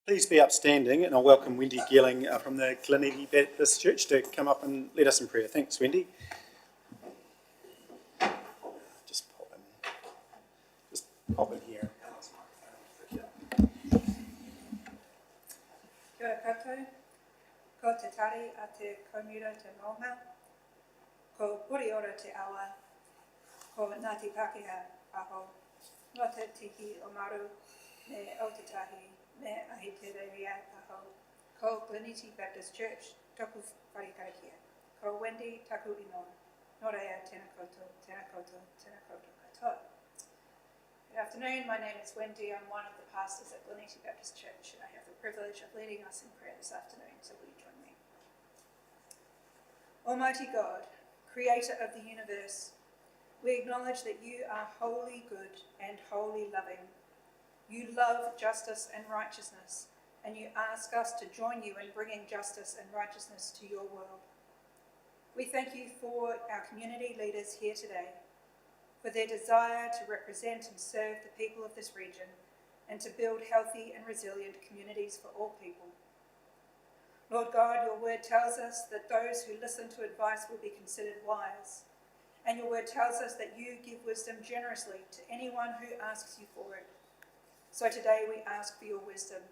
Please be upstanding, and I'll welcome Wendy Gelling from the Gleneagles Baptist Church to come up and lead us in prayer. Thanks, Wendy. Just pop in here. Kia ora koutou, ko te tari a te kaumura te maunga, ko puri ora te awa, ko Ngāti Pākehā aho, no te tiki o maru, me Aotearoa, me ahi te reiria aho, ko Gleneagles Baptist Church, taku wharikarakia, ko Wendy taku inoa, no reia tēnā koutou, tēnā koutou, tēnā koutou katoa. Good afternoon, my name is Wendy. I'm one of the pastors at Gleneagles Baptist Church, and I have the privilege of leading us in prayer this afternoon, so will you join me? Almighty God, creator of the universe, we acknowledge that you are wholly good and wholly loving. You love justice and righteousness, and you ask us to join you in bringing justice and righteousness to your world. We thank you for our community leaders here today, for their desire to represent and serve the people of this region and to build healthy and resilient communities for all people. Lord God, your word tells us that those who listen to advice will be considered wise, and your word tells us that you give wisdom generously to anyone who asks you for it. So today we ask for your wisdom.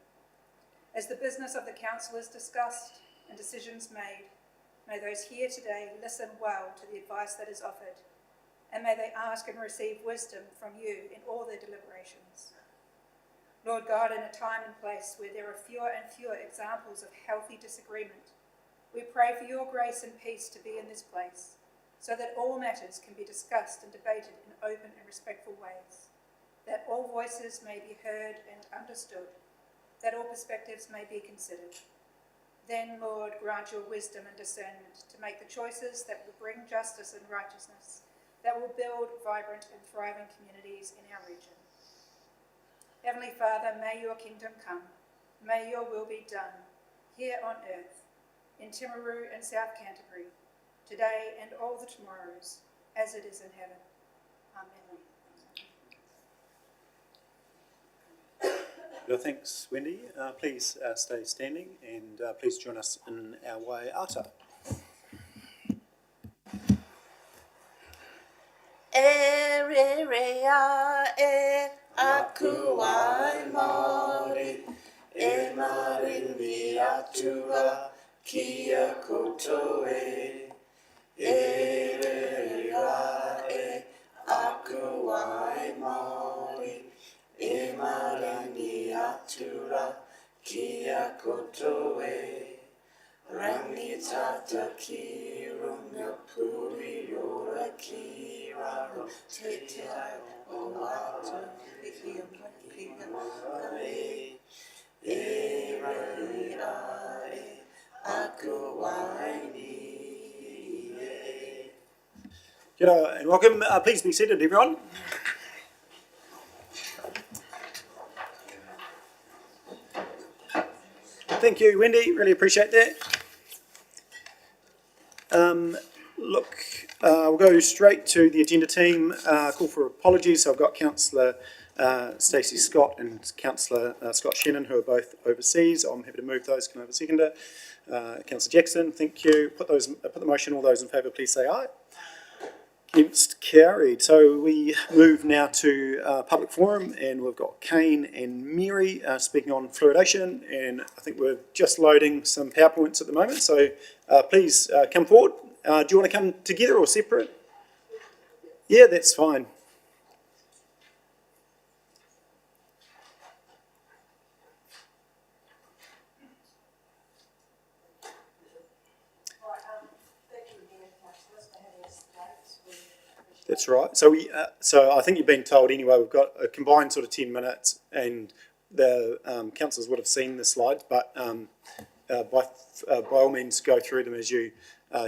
As the business of the council is discussed and decisions made, may those here today listen well to the advice that is offered, and may they ask and receive wisdom from you in all their deliberations. Lord God, in a time and place where there are fewer and fewer examples of healthy disagreement, we pray for your grace and peace to be in this place, so that all matters can be discussed and debated in open and respectful ways, that all voices may be heard and understood, that all perspectives may be considered. Then, Lord, grant your wisdom and discernment to make the choices that will bring justice and righteousness, that will build vibrant and thriving communities in our region. Heavenly Father, may your kingdom come. May your will be done here on earth, in Timaru and South Canterbury, today and all the tomorrows, as it is in heaven. Amen. Well, thanks, Wendy. Please stay standing and please join us in our waiata. E re re a e aku ai Māori, e maringi atua kia koutou e. E re re a e aku ai Māori, e maringi atua kia koutou e. Rangi tata ki runga puri ora ki raro te te o ata ki a e e rai a e aku waini e. G'day and welcome. Please be seated, everyone. Thank you, Wendy. Really appreciate that. We'll go straight to the agenda team. Call for apologies. So I've got Councillor Stacey Scott and Councillor Scott Shannon, who are both overseas. I'm happy to move those. Can I have a seconder? Councillor Jackson, thank you. Put the motion. All those in favour, please say aye. Against, carried. So we move now to public forum, and we've got Kane and Mary speaking on fluoridation, and I think we're just loading some PowerPoints at the moment, so please come forward. Do you want to come together or separate? Yeah, that's fine. That's right. So I think you've been told anyway. We've got a combined sort of 10 minutes, and the councillors would have seen the slides. But by all means, go through them as you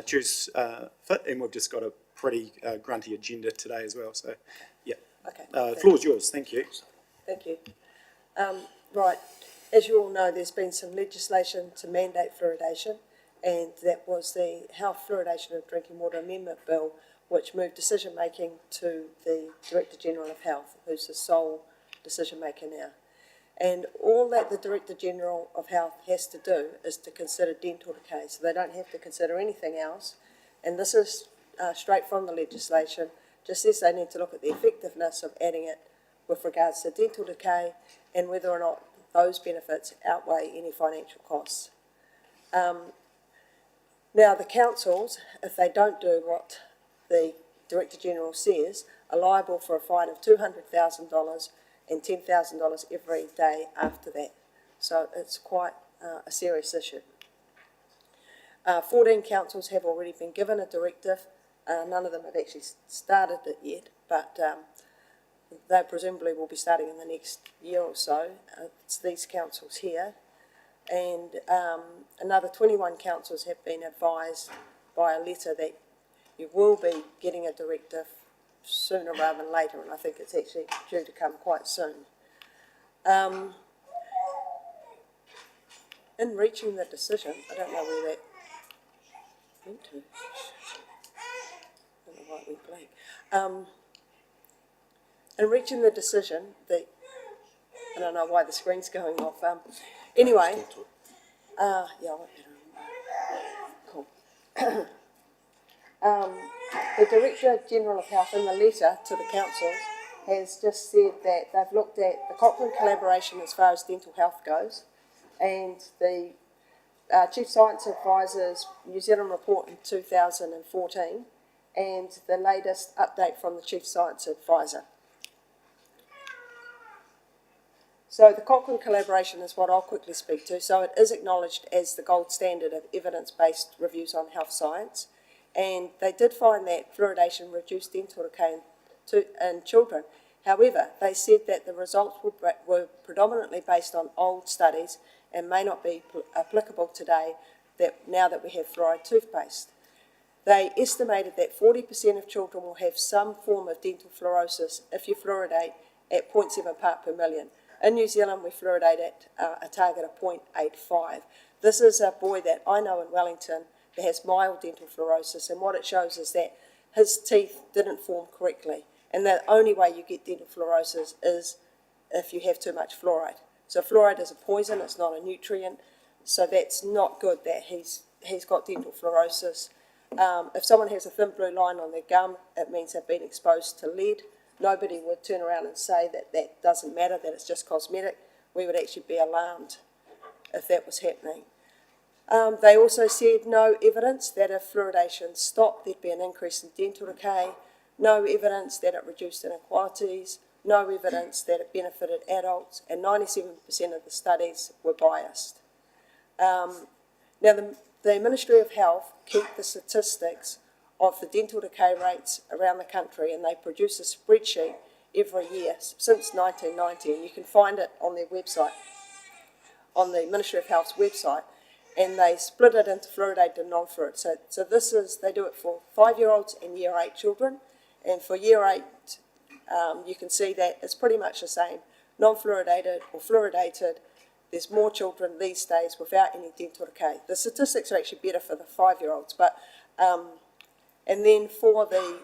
choose fit. And we've just got a pretty grunty agenda today as well. So, yeah. Okay. Floor is yours. Thank you. Thank you. Right. As you all know, there's been some legislation to mandate fluoridation, and that was the Health Fluoridation of Drinking Water Amendment Bill, which moved decision-making to the Director General of Health, who's the sole decision-maker now. And all that the Director General of Health has to do is to consider dental decay, so they don't have to consider anything else. And this is straight from the legislation, just says they need to look at the effectiveness of adding it with regards to dental decay and whether or not those benefits outweigh any financial costs. Now, the councils, if they don't do what the Director General says, are liable for a fine of $200,000 and $10,000 every day after that. So it's quite a serious issue. 14 councils have already been given a directive. None of them have actually started it yet, but they presumably will be starting in the next year or so. It's these councils here. And another 21 councils have been advised by a letter that you will be getting a directive sooner rather than later, and I think it's actually due to come quite soon. In reaching the decision, I don't know where that went to. I don't know why it went blank. In reaching the decision, I don't know why the screen's going off. Anyway, yeah, cool. The Director General of Health in the letter to the council has just said that they've looked at the Cochrane collaboration as far as dental health goes, and the Chief Science Advisor's New Zealand report in 2014, and the latest update from the Chief Science Advisor. So the Cochrane collaboration is what I'll quickly speak to. So it is acknowledged as the gold standard of evidence-based reviews on health science. And they did find that fluoridation reduced dental decay in children. However, they said that the results were predominantly based on old studies and may not be applicable today now that we have fluoride toothpaste. They estimated that 40% of children will have some form of dental fluorosis if you fluoridate at 0.7 part per million. In New Zealand, we fluoridate at a target of 0.85. This is a boy that I know in Wellington that has mild dental fluorosis, and what it shows is that his teeth didn't form correctly, and the only way you get dental fluorosis is if you have too much fluoride. So fluoride is a poison, it's not a nutrient, so that's not good that he's got dental fluorosis. If someone has a thin blue line on their gum, it means they've been exposed to lead. Nobody would turn around and say that that doesn't matter, that it's just cosmetic. We would actually be alarmed if that was happening. They also said no evidence that if fluoridation stopped, there'd be an increase in dental decay, no evidence that it reduced inequalities, no evidence that it benefited adults, and 97% of the studies were biased. Now, the Ministry of Health keep the statistics of the dental decay rates around the country, and they produce a spreadsheet every year since 1990, and you can find it on their website, on the Ministry of Health's website, and they split it into fluoridated and non-fluoridated. So this is, they do it for 5-year-olds and year 8 children, and for year 8, you can see that it's pretty much the same, non-fluoridated or fluoridated. There's more children these days without any dental decay. The statistics are actually better for the 5-year-olds, but and then for the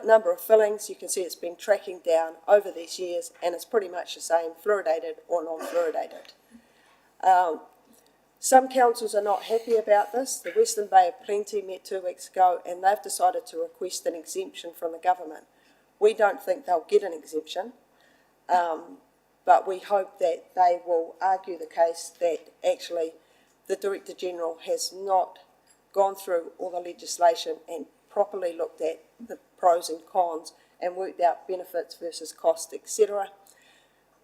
number of fillings, you can see it's been tracking down over these years, and it's pretty much the same, fluoridated or non-fluoridated. Some councils are not happy about this. The Western Bay of Plenty met 2 weeks ago, and they've decided to request an exemption from the government. We don't think they'll get an exemption, but we hope that they will argue the case that actually the Director General has not gone through all the legislation and properly looked at the pros and cons and worked out benefits versus cost, etc.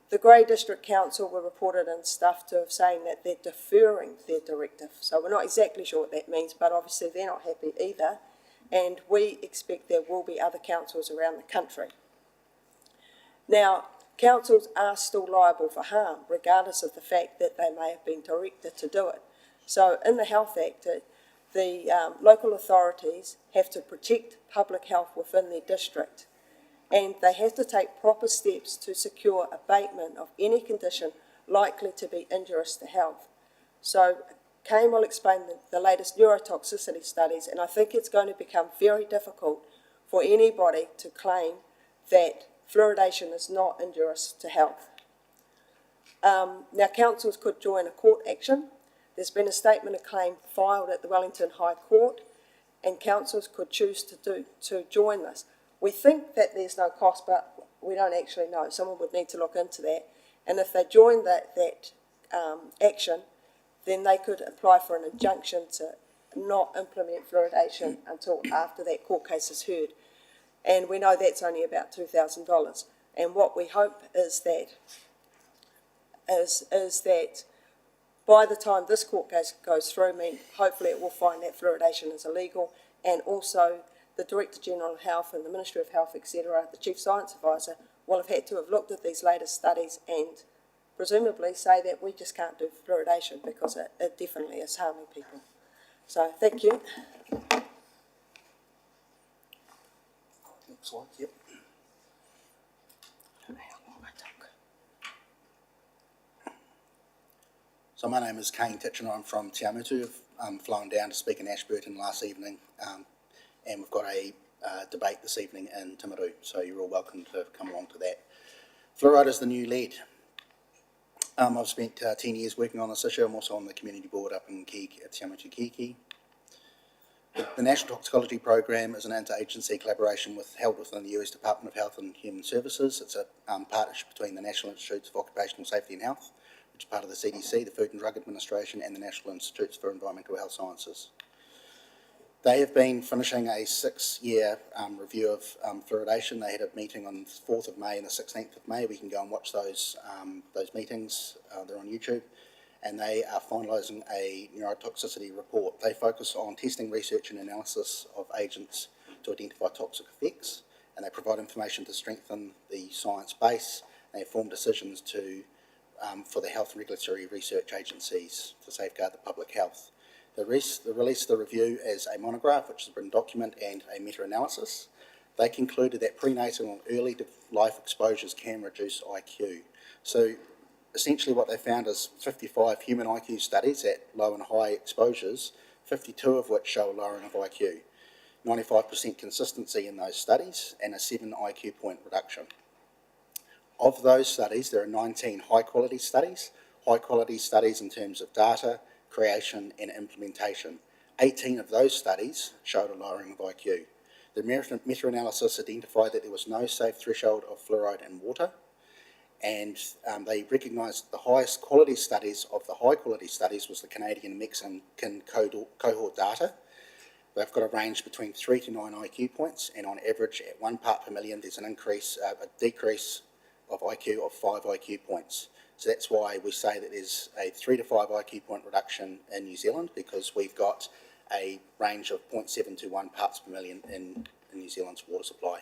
The Grey District Council were reported in stuff to have saying that they're deferring their directive. So we're not exactly sure what that means, but obviously they're not happy either. And we expect there will be other councils around the country. Now, councils are still liable for harm, regardless of the fact that they may have been directed to do it. So in the Health Act, the local authorities have to protect public health within their district, and they have to take proper steps to secure abatement of any condition likely to be injurious to health. So Kane will explain the latest neurotoxicity studies, and I think it's going to become very difficult for anybody to claim that fluoridation is not injurious to health. Now, councils could join a court action. There's been a statement of claim filed at the Wellington High Court, and councils could choose to join this. We think that there's no cost, but we don't actually know. Someone would need to look into that. And if they join that action, then they could apply for an injunction to not implement fluoridation until after that court case is heard. And we know that's only about $2,000. And what we hope is that by the time this court case goes through, hopefully it will find that fluoridation is illegal, and also the Director General of Health and the Ministry of Health, etc., the Chief Science Advisor, will have had to have looked at these latest studies and presumably say that we just can't do fluoridation because it definitely is harming people. So, thank you. Next slide, yep. So my name is Kane Titchener. I'm from Te Amutu. I've flown down to speak in Ashburton last evening, and we've got a debate this evening in Timaru, so you're all welcome to come along to that. Fluoride is the new lead. I've spent 10 years working on this issue. I'm also on the community board up in Te Amutu Kiki. The National Toxicology Program is an inter-agency collaboration held within the US Department of Health and Human Services. It's a partnership between the National Institutes of Occupational Safety and Health, which is part of the CDC, the Food and Drug Administration, and the National Institutes for Environmental Health Sciences. They have been finishing a 6-year review of fluoridation. They had a meeting on the 4th of May and the 16th of May. We can go and watch those meetings. They're on YouTube. And they are finalising a neurotoxicity report. They focus on testing, research and analysis of agents to identify toxic effects, and they provide information to strengthen the science base. They inform decisions for the health regulatory research agencies to safeguard the public health. They released the review as a monograph, which is a written document and a meta-analysis. They concluded that prenatal and early life exposures can reduce IQ. So essentially what they found is 55 human IQ studies at low and high exposures, 52 of which show a lowering of IQ, 95% consistency in those studies, and a 7 IQ point reduction. Of those studies, there are 19 high-quality studies in terms of data, creation and implementation. 18 of those studies showed a lowering of IQ. The meta-analysis identified that there was no safe threshold of fluoride in water, and they recognised the highest quality studies of the high-quality studies was the Canadian and Mexican cohort data. They've got a range between 3 to 9 IQ points, and on average, at 1 part per million, there's a decrease of IQ of 5 IQ points. So that's why we say that there's a 3 to 5 IQ point reduction in New Zealand, because we've got a range of 0.7 to 1 parts per million in New Zealand's water supply.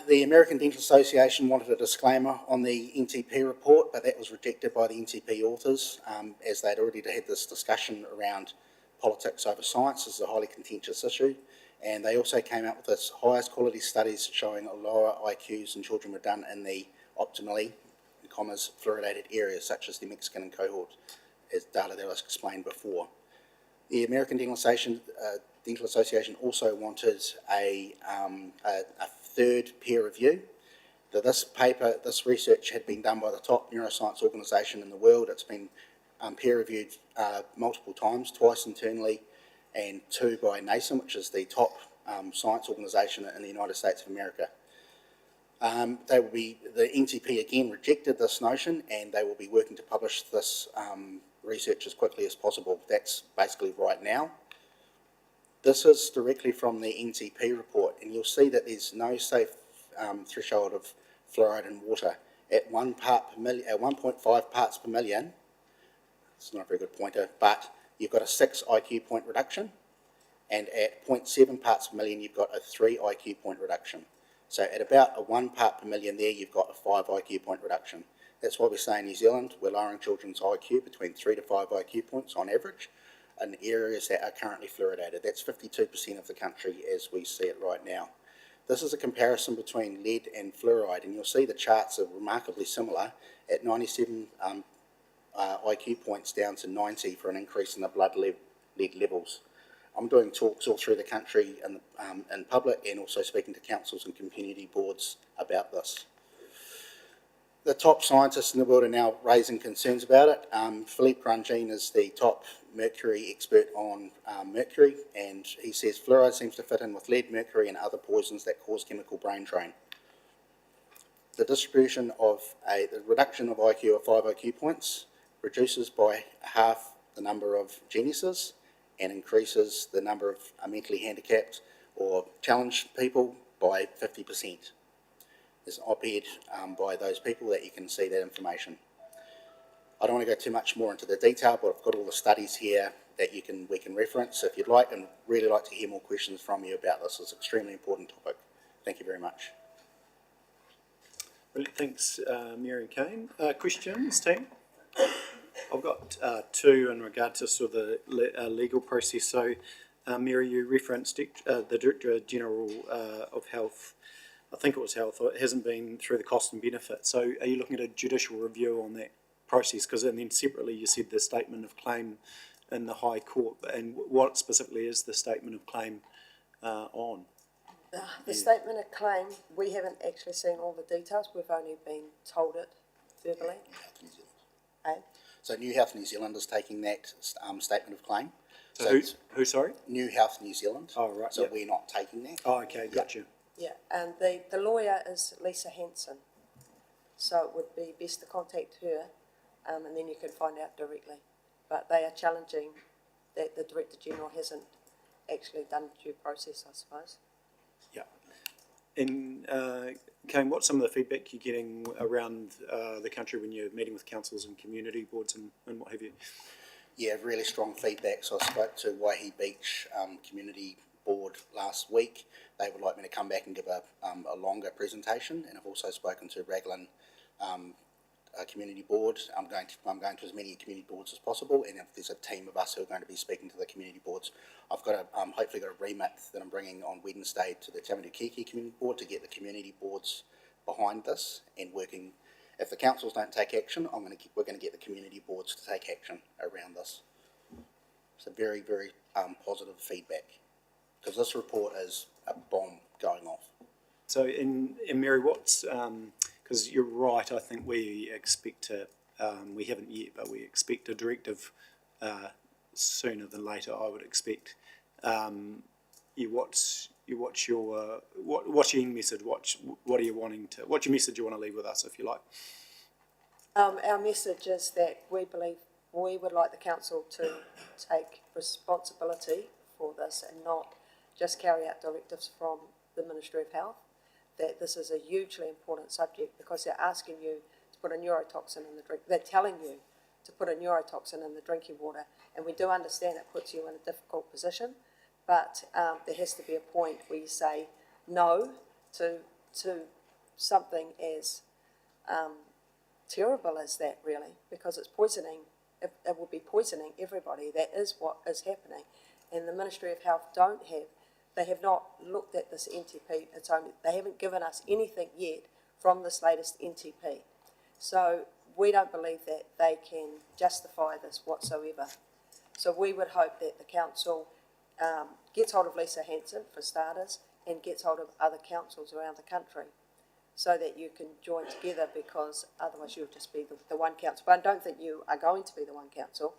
The American Dental Association wanted a disclaimer on the NTP report, but that was rejected by the NTP authors, as they'd already had this discussion around politics over science. This is a highly contentious issue, and they also came out with this highest quality studies showing a lower IQs in children were done in the optimally, in commas, fluoridated areas, such as the Mexican cohort, as data that was explained before. The American Dental Association also wanted a third peer review. This research had been done by the top neuroscience organisation in the world. It's been peer reviewed multiple times, twice internally and 2 by NASM, which is the top science organisation in the United States of America. The NTP again rejected this notion, and they will be working to publish this research as quickly as possible. That's basically right now. This is directly from the NTP report, and you'll see that there's no safe threshold of fluoride in water. At 1.5 parts per million, it's not a very good pointer, but you've got a 6 IQ point reduction, and at 0.7 parts per million, you've got a 3 IQ point reduction. So at about a 1 part per million there, you've got a 5 IQ point reduction. That's why we say in New Zealand, we're lowering children's IQ between 3 to 5 IQ points on average in areas that are currently fluoridated. That's 52% of the country as we see it right now. This is a comparison between lead and fluoride, and you'll see the charts are remarkably similar at 97 IQ points down to 90 for an increase in the blood lead levels. I'm doing talks all through the country in public, and also speaking to councils and community boards about this. The top scientists in the world are now raising concerns about it. Philippe Grandjean is the top mercury expert on mercury, and he says fluoride seems to fit in with lead, mercury, and other poisons that cause chemical brain drain. The distribution of the reduction of IQ of 5 IQ points reduces by half the number of geniuses and increases the number of mentally handicapped or challenged people by 50%. There's an op-ed by those people that you can see that information. I don't want to go too much more into the detail, but I've got all the studies here that we can reference if you'd like, and really like to hear more questions from you about this. It's an extremely important topic. Thank you very much. Brilliant, thanks, Mary and Kane. Questions, team? I've got two in regard to sort of the legal process. So, Mary, you referenced the Director General of Health. I think it was Health. It hasn't been through the cost and benefit. So, are you looking at a judicial review on that process? Because and then separately, you said the statement of claim in the High Court, and what specifically is the statement of claim on? The statement of claim, we haven't actually seen all the details, we've only been told it verbally. Eh? So New Health New Zealand is taking that statement of claim. So who, sorry? New Health New Zealand. Oh, right, So yep. we're not taking that. Oh, okay, gotcha. Yeah, and the lawyer is Lisa Hanson, so it would be best to contact her, and then you can find out directly. But they are challenging that the Director General hasn't actually done due process, I suppose. Yeah. And Kane, what's some of the feedback you're getting around the country when you're meeting with councils and community boards and what have you? Yeah, really strong feedback. So I spoke to Waihi Beach Community Board last week. They would like me to come back and give a longer presentation, and I've also spoken to Raglan Community Board. I'm going to as many community boards as possible, and if there's a team of us who are going to be speaking to the community boards, I've got hopefully got a remit that I'm bringing on Wednesday to the Te Awamutu Community Board to get the community boards behind this and working. If the councils don't take action, we're going to get the community boards to take action around this. So very, very positive feedback, because this report is a bomb going off. So, in Mary, what's because you're right. I think we expect to. We haven't yet, but we expect a directive sooner than later. I would expect. What's your end message? What are you wanting to? What's your message you want to leave with us, if you like? Our message is that we believe we would like the council to take responsibility for this and not just carry out directives from the Ministry of Health. That this is a hugely important subject because they're asking you to put a neurotoxin in the drink. They're telling you to put a neurotoxin in the drinking water, and we do understand it puts you in a difficult position, but there has to be a point where you say no to something as terrible as that, really, because it's poisoning. It will be poisoning everybody. That is what is happening, and the Ministry of Health they have not looked at this NTP. They haven't given us anything yet from this latest NTP. So we don't believe that they can justify this whatsoever. So we would hope that the council gets hold of Lisa Hanson, for starters, and gets hold of other councils around the country so that you can join together, because otherwise you'll just be the one council. But I don't think you are going to be the one council,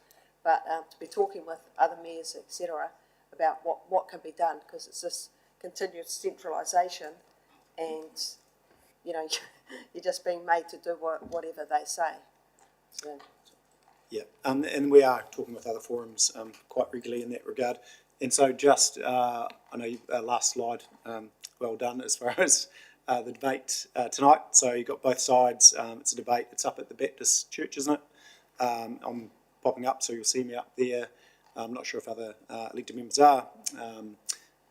but to be talking with other mayors, etc., about what can be done, because it's this continuous centralisation, and you're just being made to do whatever they say. So. Yeah, and we are talking with other forums quite regularly in that regard. And so just, I know last slide, well done as far as the debate tonight. So you've got both sides. It's a debate. It's up at the Baptist Church, isn't it? I'm popping up, so you'll see me up there. I'm not sure if other elected members are.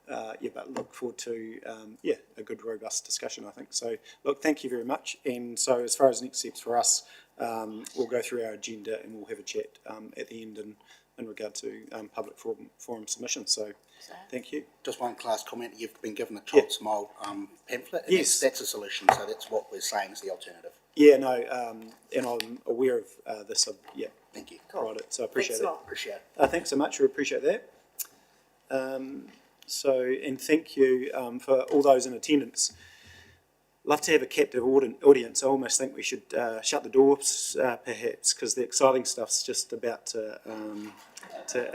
But look forward to, a good, robust discussion, I think. So, look, thank you very much. And so as far as next steps for us, we'll go through our agenda and we'll have a chat at the end in regard to public forum submission. So, thank you. Just one class comment. You've been given a Child Smile pamphlet. And Yes. That's a solution. So that's what we're saying is the alternative. Yeah, no, and I'm aware of this. Thank you. Right, so I appreciate Thanks a that. lot. Appreciate it. Thanks so much. We appreciate that. And thank you for all those in attendance love to have a captive audience. I almost think we should shut the doors, perhaps, because the exciting stuff's just about to to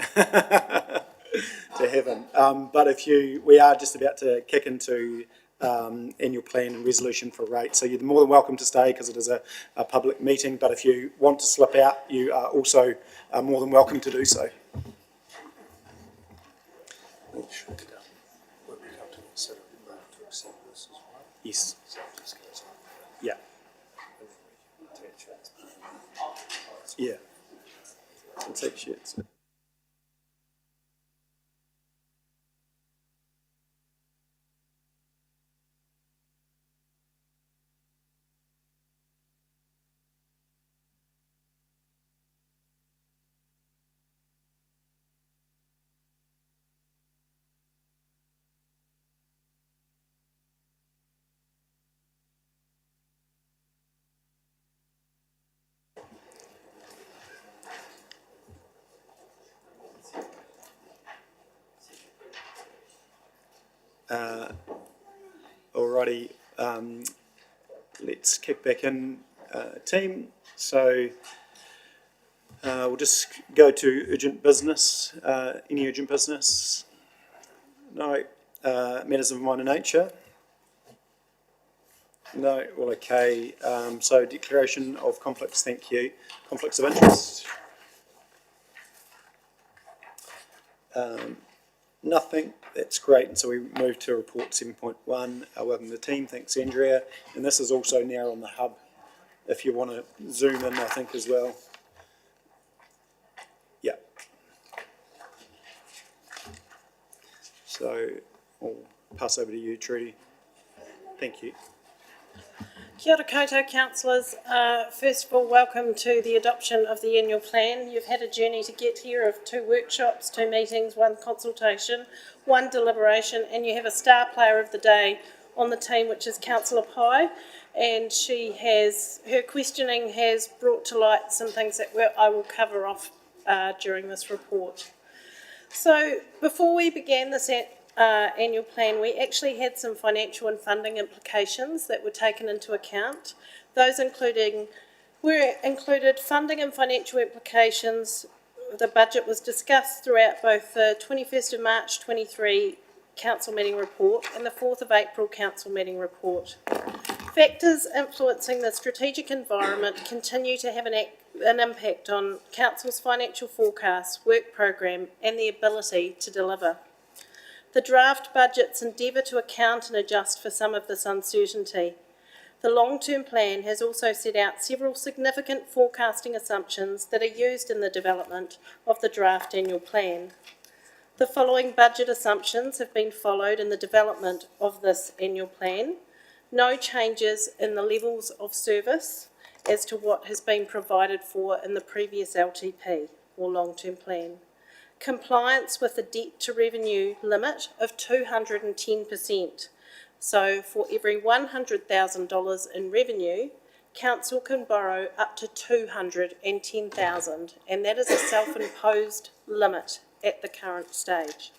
heaven. But we are just about to kick into annual plan and resolution for rates. So you're more than welcome to stay because it is a public meeting. But if you want to slip out, you are also more than welcome to do so. Yes. Yeah. Yeah. It's actually, alrighty, let's kick back in, team. So we'll just go to urgent business. Any urgent business? No. Matters of minor nature? No. Well, okay. So declaration of conflicts, thank you. Conflicts of interest? Nothing. That's great. And so we move to report 7.1. Welcome to the team. Thanks, Andrea. And this is also now on the hub if you want to zoom in, I think, as well. Yeah. So I'll pass over to you, Trudy. Thank you. Kia ora koutou, councillors. First of all, welcome to the adoption of the annual plan. You've had a journey to get here of 2 workshops, 2 meetings, 1 consultation, 1 deliberation, and you have a star player of the day on the team, which is Councillor Pye, and her questioning has brought to light some things that I will cover off during this report. So before we began this annual plan, we actually had some financial and funding implications that were taken into account. Those included funding and financial implications. The budget was discussed throughout both the 21st of March 23 council meeting report and the 4th of April council meeting report. Factors influencing the strategic environment continue to have an impact on council's financial forecasts, work program and the ability to deliver. The draft budgets endeavour to account and adjust for some of this uncertainty. The long-term plan has also set out several significant forecasting assumptions that are used in the development of the draft annual plan. The following budget assumptions have been followed in the development of this annual plan. No changes in the levels of service as to what has been provided for in the previous LTP or long-term plan. Compliance with the debt to revenue limit of 210%. So for every $100,000 in revenue, council can borrow up to $210,000, and that is a self-imposed limit at the current stage.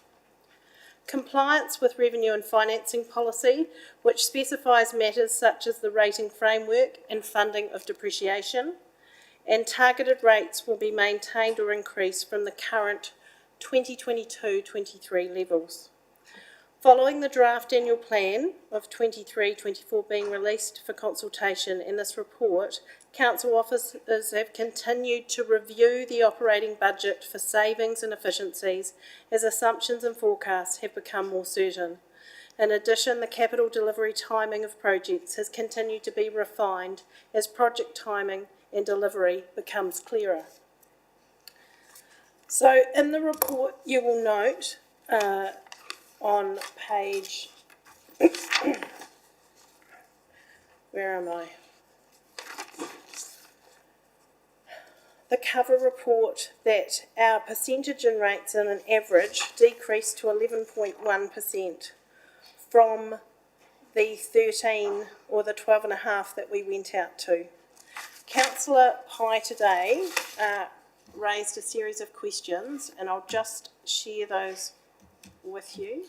Compliance with revenue and financing policy, which specifies matters such as the rating framework and funding of depreciation, and targeted rates will be maintained or increased from the current 2022-23 levels. Following the draft annual plan of 23-24 being released for consultation in this report, council officers have continued to review the operating budget for savings and efficiencies as assumptions and forecasts have become more certain. In addition, the capital delivery timing of projects has continued to be refined as project timing and delivery becomes clearer. So in the report you will note on page, where am I? The cover report that our percentage and rates in an average decreased to 11.1% from the 13 or the 12.5 that we went out to. Councillor Pye today raised a series of questions, and I'll just share those with you.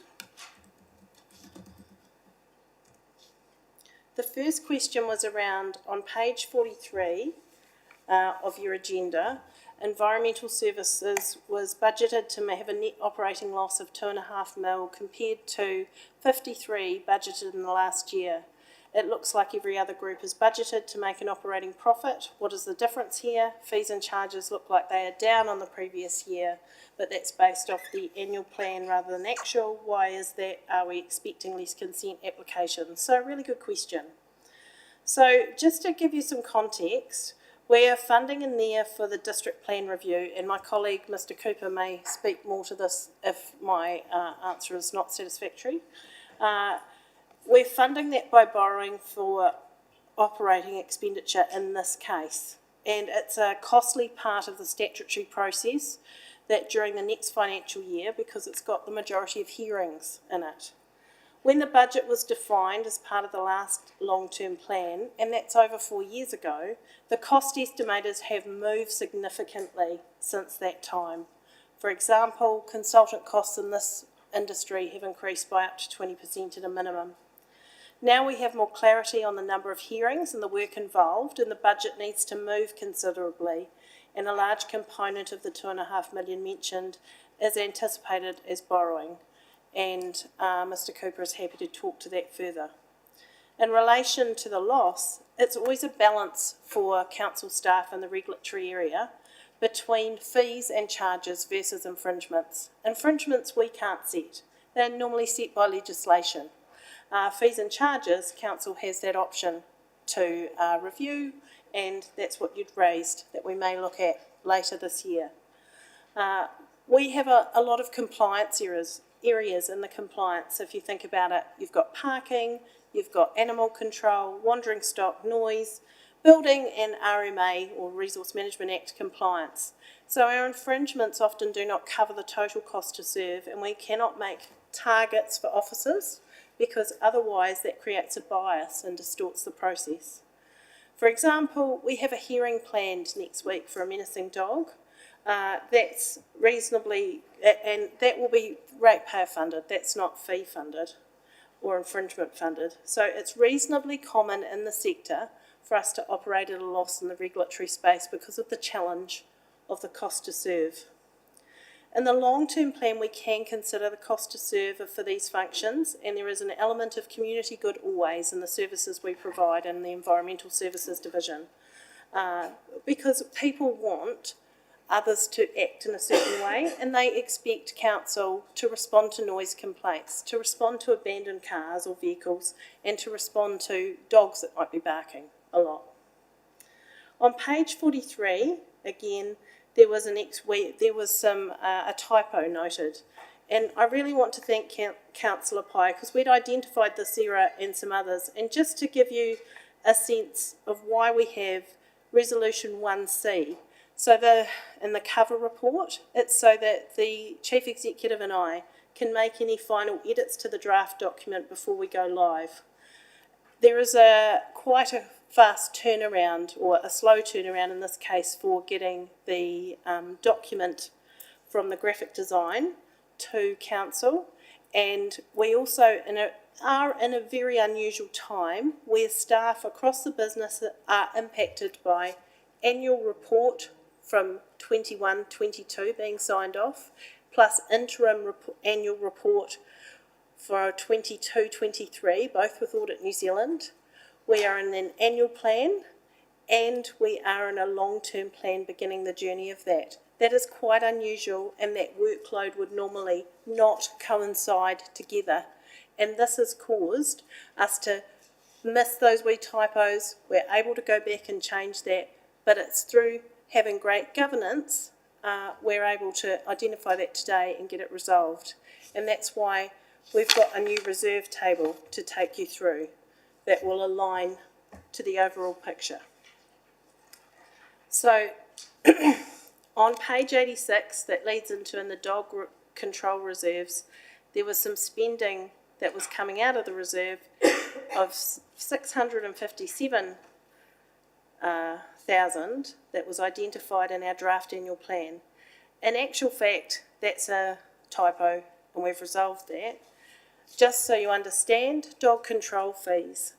The first question was around, on page 43 of your agenda, environmental services was budgeted to have a net operating loss of 2.5 mil compared to 53 budgeted in the last year. It looks like every other group is budgeted to make an operating profit. What is the difference here? Fees and charges look like they are down on the previous year, but that's based off the annual plan rather than actual. Why is that? Are we expecting less consent applications? So, a really good question. So, just to give you some context, we are funding in there for the district plan review, and my colleague Mr Cooper may speak more to this if my answer is not satisfactory. We're funding that by borrowing for operating expenditure in this case, and it's a costly part of the statutory process that during the next financial year, because it's got the majority of hearings in it. When the budget was defined as part of the last long-term plan, and that's over 4 years ago, the cost estimators have moved significantly since that time. For example, consultant costs in this industry have increased by up to 20% at a minimum. Now we have more clarity on the number of hearings and the work involved, and the budget needs to move considerably, and a large component of the 2.5 million mentioned is anticipated as borrowing, and Mr Cooper is happy to talk to that further. In relation to the loss, it's always a balance for council staff in the regulatory area between fees and charges versus infringements. Infringements we can't set. They're normally set by legislation. Fees and charges, council has that option to review, and that's what you'd raised that we may look at later this year. We have a lot of compliance areas in the compliance. If you think about it, you've got parking, you've got animal control, wandering stock, noise, building and RMA or Resource Management Act compliance. So our infringements often do not cover the total cost to serve, and we cannot make targets for officers because otherwise that creates a bias and distorts the process. For example, we have a hearing planned next week for a menacing dog. That's reasonably, and that will be ratepayer funded, that's not fee funded or infringement funded. So it's reasonably common in the sector for us to operate at a loss in the regulatory space because of the challenge of the cost to serve. In the long-term plan, we can consider the cost to serve for these functions, and there is an element of community good always in the services we provide in the Environmental Services Division, because people want others to act in a certain way, and they expect council to respond to noise complaints, to respond to abandoned cars or vehicles, and to respond to dogs that might be barking a lot. On page 43, again, there was a typo noted, and I really want to thank Councillor Pye because we'd identified this error and some others, and just to give you a sense of why we have Resolution 1C. So in the cover report, it's so that the Chief Executive and I can make any final edits to the draft document before we go live. There is quite a fast turnaround, or a slow turnaround in this case, for getting the document from the graphic design to council, and we also are in a very unusual time where staff across the business are impacted by annual report from 21-22 being signed off, plus interim annual report for 22-23, both with Audit New Zealand. We are in an annual plan, and we are in a long-term plan beginning the journey of that. That is quite unusual, and that workload would normally not coincide together. And this has caused us to miss those wee typos. We're able to go back and change that, but it's through having great governance, we're able to identify that today and get it resolved. And that's why we've got a new reserve table to take you through that will align to the overall picture. So on page 86, that leads into in the dog control reserves, there was some spending that was coming out of the reserve of 657,000 that was identified in our draft annual plan. In actual fact, that's a typo, and we've resolved that. just so you understand, dog control fees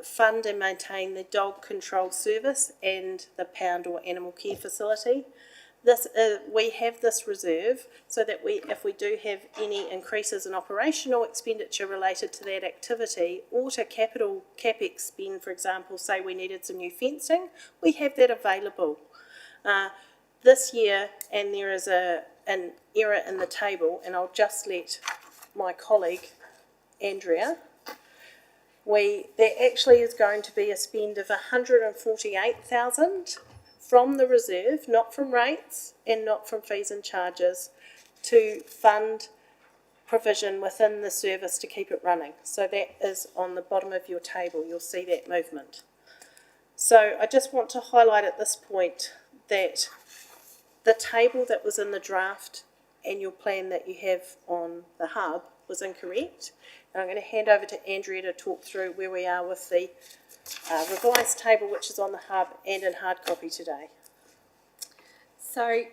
fund and maintain the dog control service and the pound or animal care facility. We have this reserve so that if we do have any increases in operational expenditure related to that activity or to capital CapEx spend, for example, say we needed some new fencing, we have that available. This year, and there is an error in the table, and I'll just let my colleague Andrea, there actually is going to be a spend of 148,000 from the reserve, not from rates and not from fees and charges, to fund provision within the service to keep it running. So that is on the bottom of your table. You'll see that movement. So I just want to highlight at this point that the table that was in the draft annual plan that you have on the hub was incorrect. And I'm going to hand over to Andrea to talk through where we are with the revised table, which is on the hub and in hard copy today. So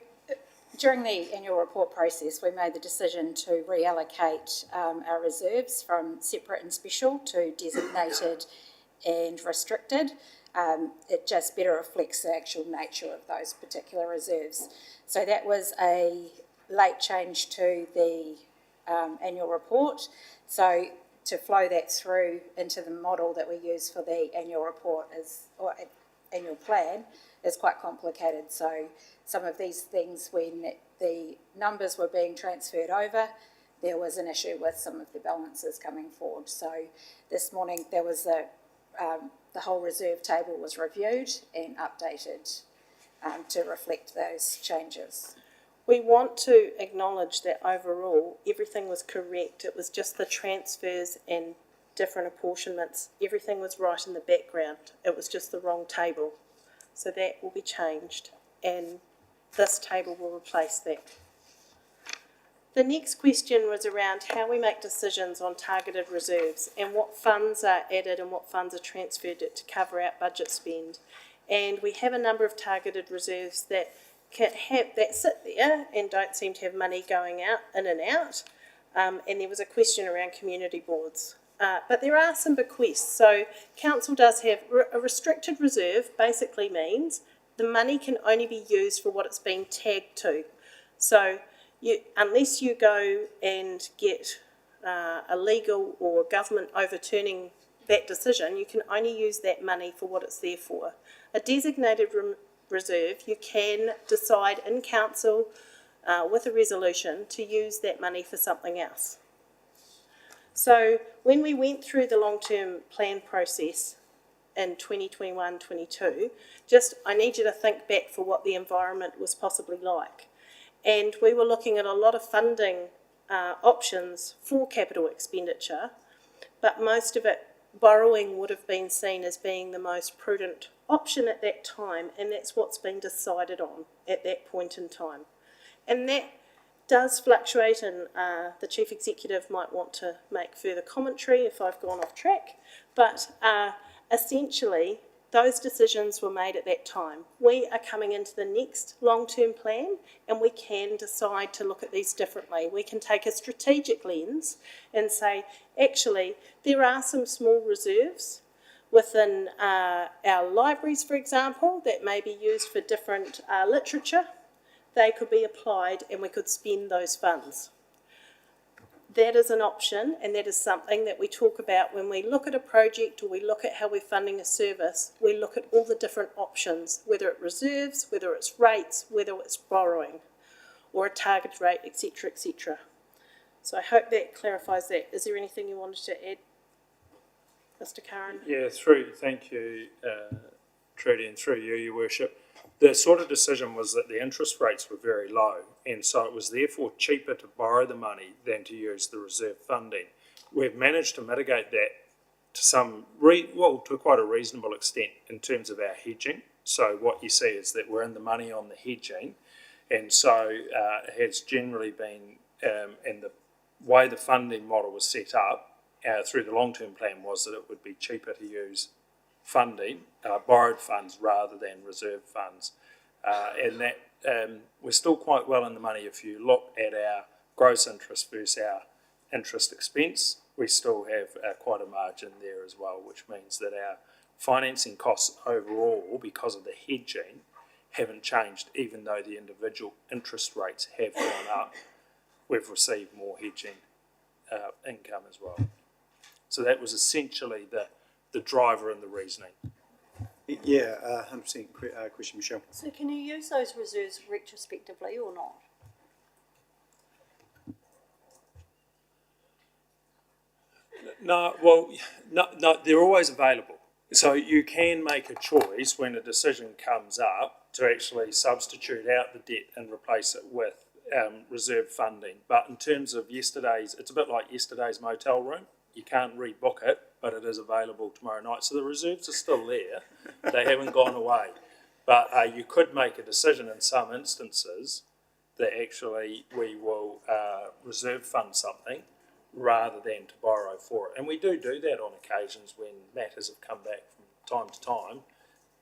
during the annual report process, we made the decision to reallocate our reserves from separate and special to designated and restricted. It just better reflects the actual nature of those particular reserves. So that was a late change to the annual report. So to flow that through into the model that we use for the annual report or annual plan is quite complicated. So some of these things, when the numbers were being transferred over, there was an issue with some of the balances coming forward. So this morning there was the whole reserve table was reviewed and updated to reflect those changes. We want to acknowledge that overall everything was correct. It was just the transfers and different apportionments. Everything was right in the background. It was just the wrong table. So that will be changed, and this table will replace that. The next question was around how we make decisions on targeted reserves and what funds are added and what funds are transferred to cover our budget spend. And we have a number of targeted reserves that sit there and don't seem to have money going out in and out. And there was a question around community boards. But there are some bequests. So council does have a restricted reserve. Basically means the money can only be used for what it's been tagged to. So unless you go and get a legal or government overturning that decision, you can only use that money for what it's there for. A designated reserve, you can decide in council with a resolution to use that money for something else. So when we went through the long-term plan process in 2021-22, I need you to think back for what the environment was possibly like. And we were looking at a lot of funding options for capital expenditure, but most of it, borrowing would have been seen as being the most prudent option at that time, and that's what's been decided on at that point in time. And that does fluctuate, and the Chief Executive might want to make further commentary if I've gone off track, but essentially those decisions were made at that time. We are coming into the next long-term plan and we can decide to look at these differently. We can take a strategic lens and say, actually, there are some small reserves within our libraries, for example, that may be used for different literature. They could be applied and we could spend those funds. That is an option, and that is something that we talk about when we look at a project or we look at how we're funding a service. We look at all the different options, whether it's reserves, whether it's rates, whether it's borrowing or a target rate, etc., etc. So I hope that clarifies that. Is there anything you wanted to add, Mr. Curran? Yeah, thank you, Trudy, and through you, Your Worship. The sort of decision was that the interest rates were very low, and so it was therefore cheaper to borrow the money than to use the reserve funding. We've managed to mitigate that to quite a reasonable extent in terms of our hedging. So what you see is that we're in the money on the hedging, and so it has generally been, and the way the funding model was set up through the long-term plan was that it would be cheaper to use funding, borrowed funds rather than reserve funds. And that we're still quite well in the money if you look at our gross interest versus our interest expense, we still have quite a margin there as well, which means that our financing costs overall, because of the hedging, haven't changed, even though the individual interest rates have gone up. We've received more hedging income as well. So that was essentially the driver and the reasoning. Yeah, 100% question, Michelle. So can you use those reserves retrospectively or not? No, they're always available. So you can make a choice when a decision comes up to actually substitute out the debt and replace it with reserve funding. But in terms of yesterday's, it's a bit like yesterday's motel room. You can't rebook it, but it is available tomorrow night. So the reserves are still there. They haven't gone away. But you could make a decision in some instances that actually we will reserve fund something rather than to borrow for it. And we do that on occasions when matters have come back from time to time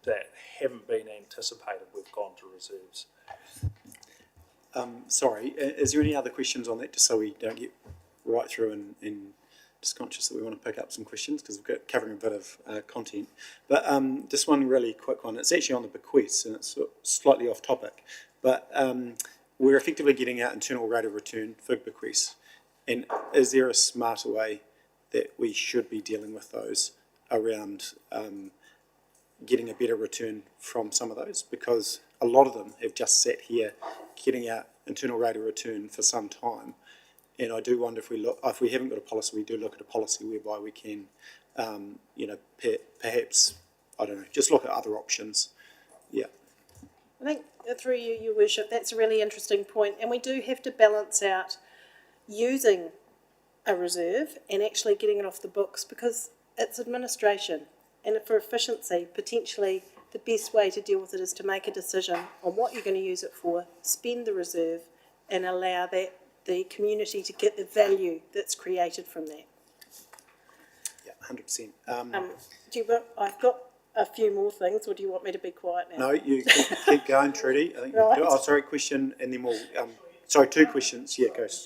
that haven't been anticipated. We've gone to reserves. Sorry, is there any other questions on that, just so we don't get right through and just conscious that we want to pick up some questions because we're covering a bit of content. But just one really quick one. It's actually on the bequests and it's slightly off topic. But we're effectively getting our internal rate of return for bequests. And is there a smarter way that we should be dealing with those around getting a better return from some of those? Because a lot of them have just sat here getting our internal rate of return for some time. And I do wonder if we haven't got a policy, we do look at a policy whereby we can, perhaps, I don't know, just look at other options. Yeah. I think through you, Your Worship, that's a really interesting point, and we do have to balance out using a reserve and actually getting it off the books because it's administration, and for efficiency, potentially the best way to deal with it is to make a decision on what you're going to use it for, spend the reserve, and allow the community to get the value that's created from that. Yeah, 100%. I've got a few more things, or do you want me to be quiet now? No, you keep going, Trudy. I think. Right. Oh, sorry, question, and then we'll. Sorry, two questions. Yeah, go. Could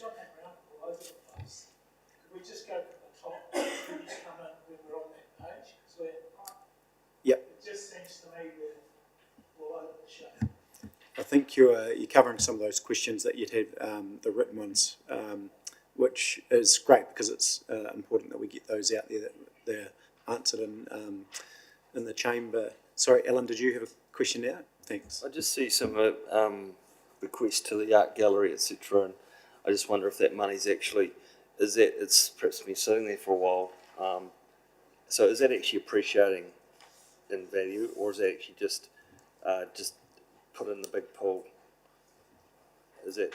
we just go from the top, who just come in when we're on that page? So Yep. it just seems to me we're all over the show. I think you're covering some of those questions that you'd had, the written ones, which is great because it's important that we get those out there that they're answered in the chamber. Sorry, Ellen, did you have a question now? Thanks. I just see some bequests to the art gallery, etc., and I just wonder if that money's actually it's perhaps been sitting there for a while. So is that actually appreciating in value, or is that actually just put in the big pool? Is it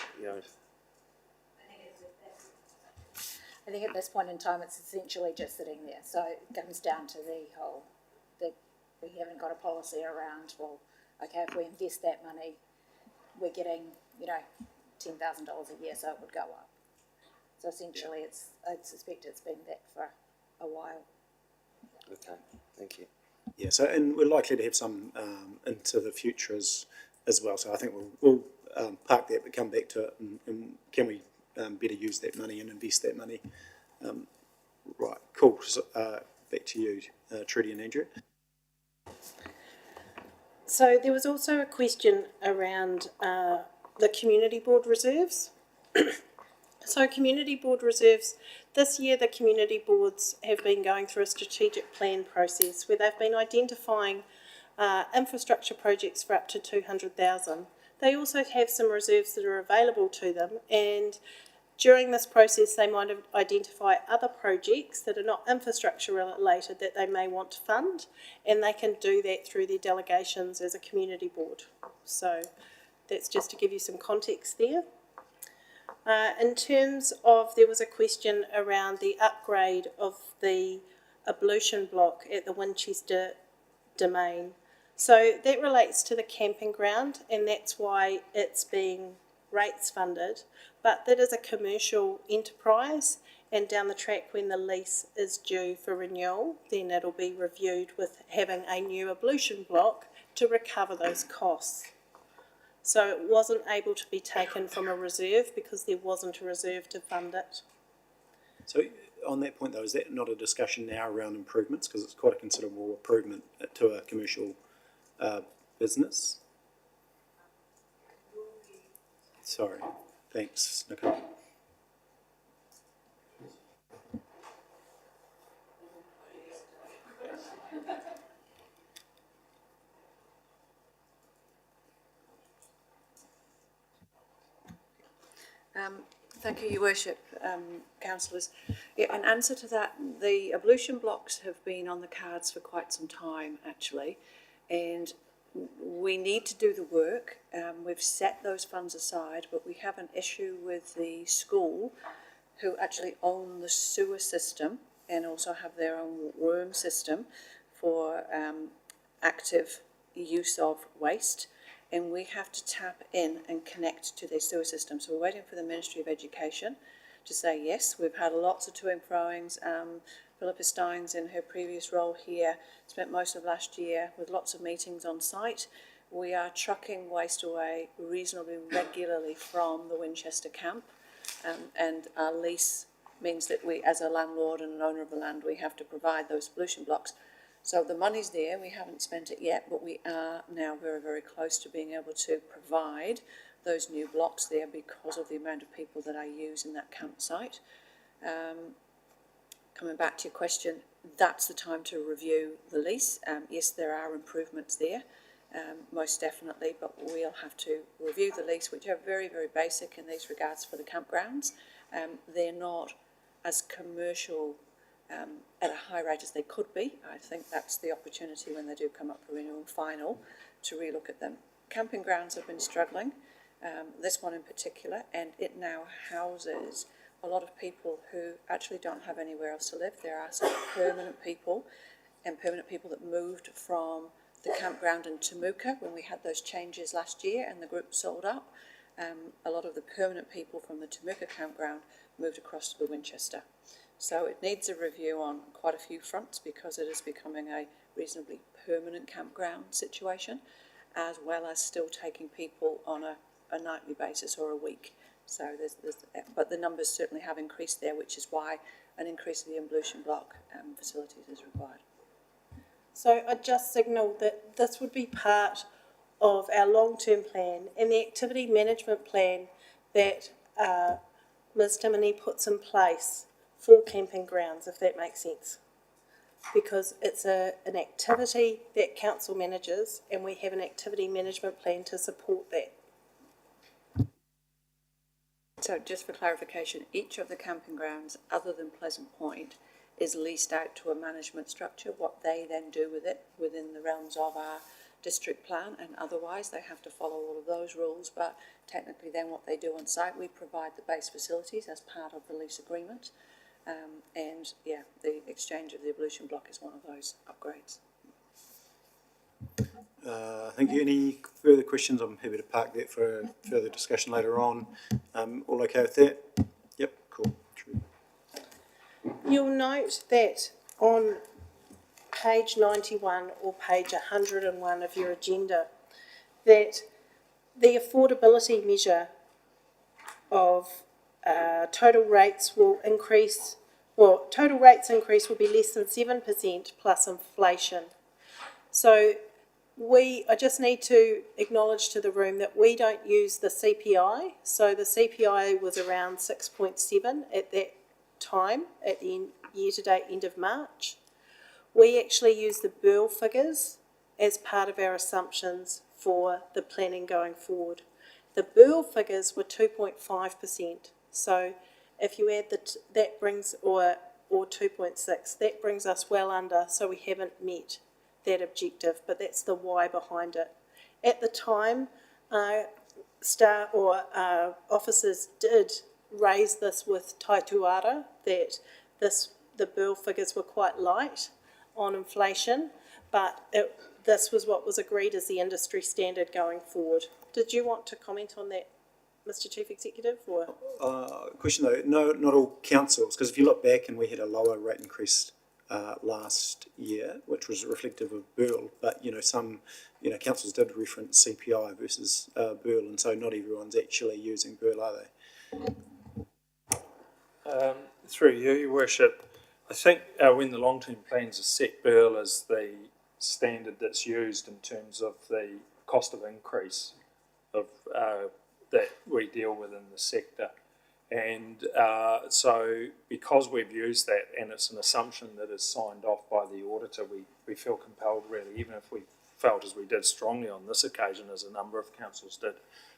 I think at this point in time, it's essentially just sitting there. So it comes down to the whole, that we haven't got a policy around, well, okay, if we invest that money, we're getting, $10,000 a year, so it would go up. So essentially, I suspect it's been that for a while. Okay, thank you. Yeah. So, and we're likely to have some into the future as well. So I think we'll park that, but come back to it, and can we better use that money and invest that money? Right. Cool. So, back to you, Trudy and Andrew. So there was also a question around the community board reserves. So community board reserves, this year the community boards have been going through a strategic plan process where they've been identifying infrastructure projects for up to 200,000. They also have some reserves that are available to them, and during this process they might identify other projects that are not infrastructure related that they may want to fund, and they can do that through their delegations as a community board. So that's just to give you some context there. In terms of, there was a question around the upgrade of the ablution block at the Winchester domain. So that relates to the camping ground, and that's why it's being rates funded. But that is a commercial enterprise, and down the track when the lease is due for renewal, then it'll be reviewed with having a new ablution block to recover those costs. So it wasn't able to be taken from a reserve because there wasn't a reserve to fund it. So on that point though, is that not a discussion now around improvements? Because it's quite a considerable improvement to a commercial business. Sorry, thanks, Nicole. Thank you, Your Worship, councillors. Yeah, in answer to that, the ablution blocks have been on the cards for quite some time, actually, and we need to do the work. We've set those funds aside, but we have an issue with the school, who actually own the sewer system and also have their own worm system for active use of waste. And we have to tap in and connect to their sewer system. So we're waiting for the Ministry of Education to say yes. We've had lots of to and froings. Philippa Steins, in her previous role here, spent most of last year with lots of meetings on site. We are trucking waste away reasonably regularly from the Winchester camp, and our lease means that we, as a landlord and an owner of the land, we have to provide those pollution blocks. So the money's there, we haven't spent it yet, but we are now very, very close to being able to provide those new blocks there because of the amount of people that I use in that campsite. Coming back to your question, that's the time to review the lease. Yes, there are improvements there, most definitely, but we'll have to review the lease, which are very, very basic in these regards for the campgrounds. They're not as commercial at a high rate as they could be. I think that's the opportunity when they do come up for renewal final to relook at them. Camping grounds have been struggling, this one in particular, and it now houses a lot of people who actually don't have anywhere else to live. There are some permanent people and permanent people that moved from the campground in Temuka when we had those changes last year and the group sold up. A lot of the permanent people from the Temuka campground moved across to the Winchester. So it needs a review on quite a few fronts because it is becoming a reasonably permanent campground situation, as well as still taking people on a nightly basis or a week. So but the numbers certainly have increased there, which is why an increase in the ablution block facilities is required. So I just signalled that this would be part of our long-term plan and the activity management plan that Ms Timoney puts in place for camping grounds, if that makes sense. Because it's an activity that council manages and we have an activity management plan to support that. So just for clarification, each of the camping grounds, other than Pleasant Point, is leased out to a management structure. What they then do with it within the realms of our district plan, and otherwise they have to follow all of those rules, but technically then what they do on site, we provide the base facilities as part of the lease agreement. And yeah, the exchange of the ablution block is one of those upgrades. Thank you. Any further questions? I'm happy to park that for further discussion later on. All okay with that? Yep, cool. True. You'll note that on page 91 or page 101 of your agenda, that the affordability measure of total rates will increase, well, total rates increase will be less than 7% plus inflation. So I just need to acknowledge to the room that we don't use the CPI. So the CPI was around 6.7 at that time, at the year-to-date end of March. We actually use the Burl figures as part of our assumptions for the planning going forward. The Burl figures were 2.5%. So if you add that brings, or 2.6, that brings us well under, so we haven't met that objective, but that's the why behind it. At the time, officers did raise this with Taituara, that the Burl figures were quite light on inflation, but this was what was agreed as the industry standard going forward. Did you want to comment on that, Mr Chief Executive? Or Question though, no, not all councils, because if you look back and we had a lower rate increase last year, which was reflective of Burl, but some councils did reference CPI versus Burl, and so not everyone's actually using Burl, are they? Through you, Your Worship, I think when the long-term plans are set, Burl is the standard that's used in terms of the cost of increase of that we deal with in the sector. And so because we've used that and it's an assumption that is signed off by the auditor, we feel compelled really, even if we felt as we did strongly on this occasion, as a number of councils did,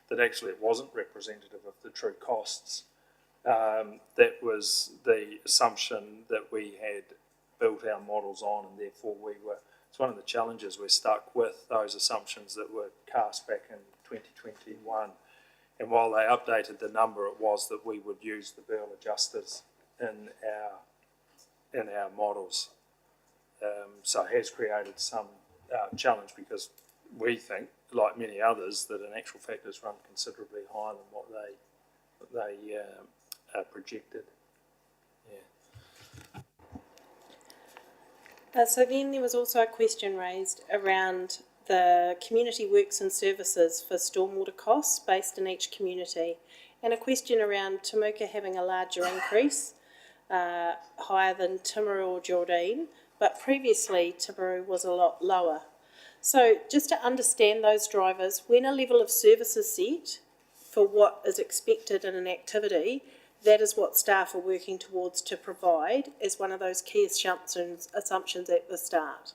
that actually it wasn't representative of the true costs. That was the assumption that we had built our models on, and therefore it's one of the challenges we're stuck with, those assumptions that were cast back in 2021. And while they updated the number, it was that we would use the Burl adjusters in our models. So it has created some challenge, because we think, like many others, that in actual fact it's run considerably higher than what they projected. Yeah. So then there was also a question raised around the community works and services for stormwater costs based in each community, and a question around Temuka having a larger increase, higher than Timaru or Geraldine, but previously Timaru was a lot lower. So just to understand those drivers, when a level of service is set for what is expected in an activity, that is what staff are working towards to provide as one of those key assumptions at the start.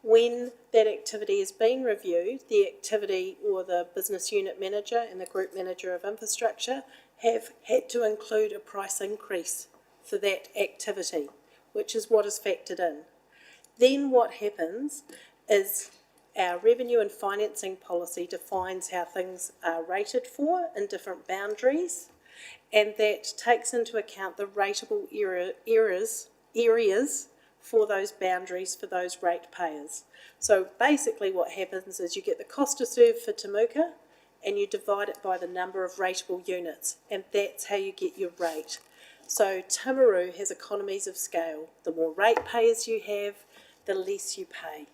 When that activity has been reviewed, the activity or the business unit manager and the group manager of infrastructure have had to include a price increase for that activity, which is what is factored in. Then what happens is our revenue and financing policy defines how things are rated for in different boundaries, and that takes into account the rateable areas for those boundaries for those ratepayers. So basically what happens is you get the cost to serve for Temuka and you divide it by the number of rateable units, and that's how you get your rate. So Timaru has economies of scale. The more ratepayers you have, the less you pay.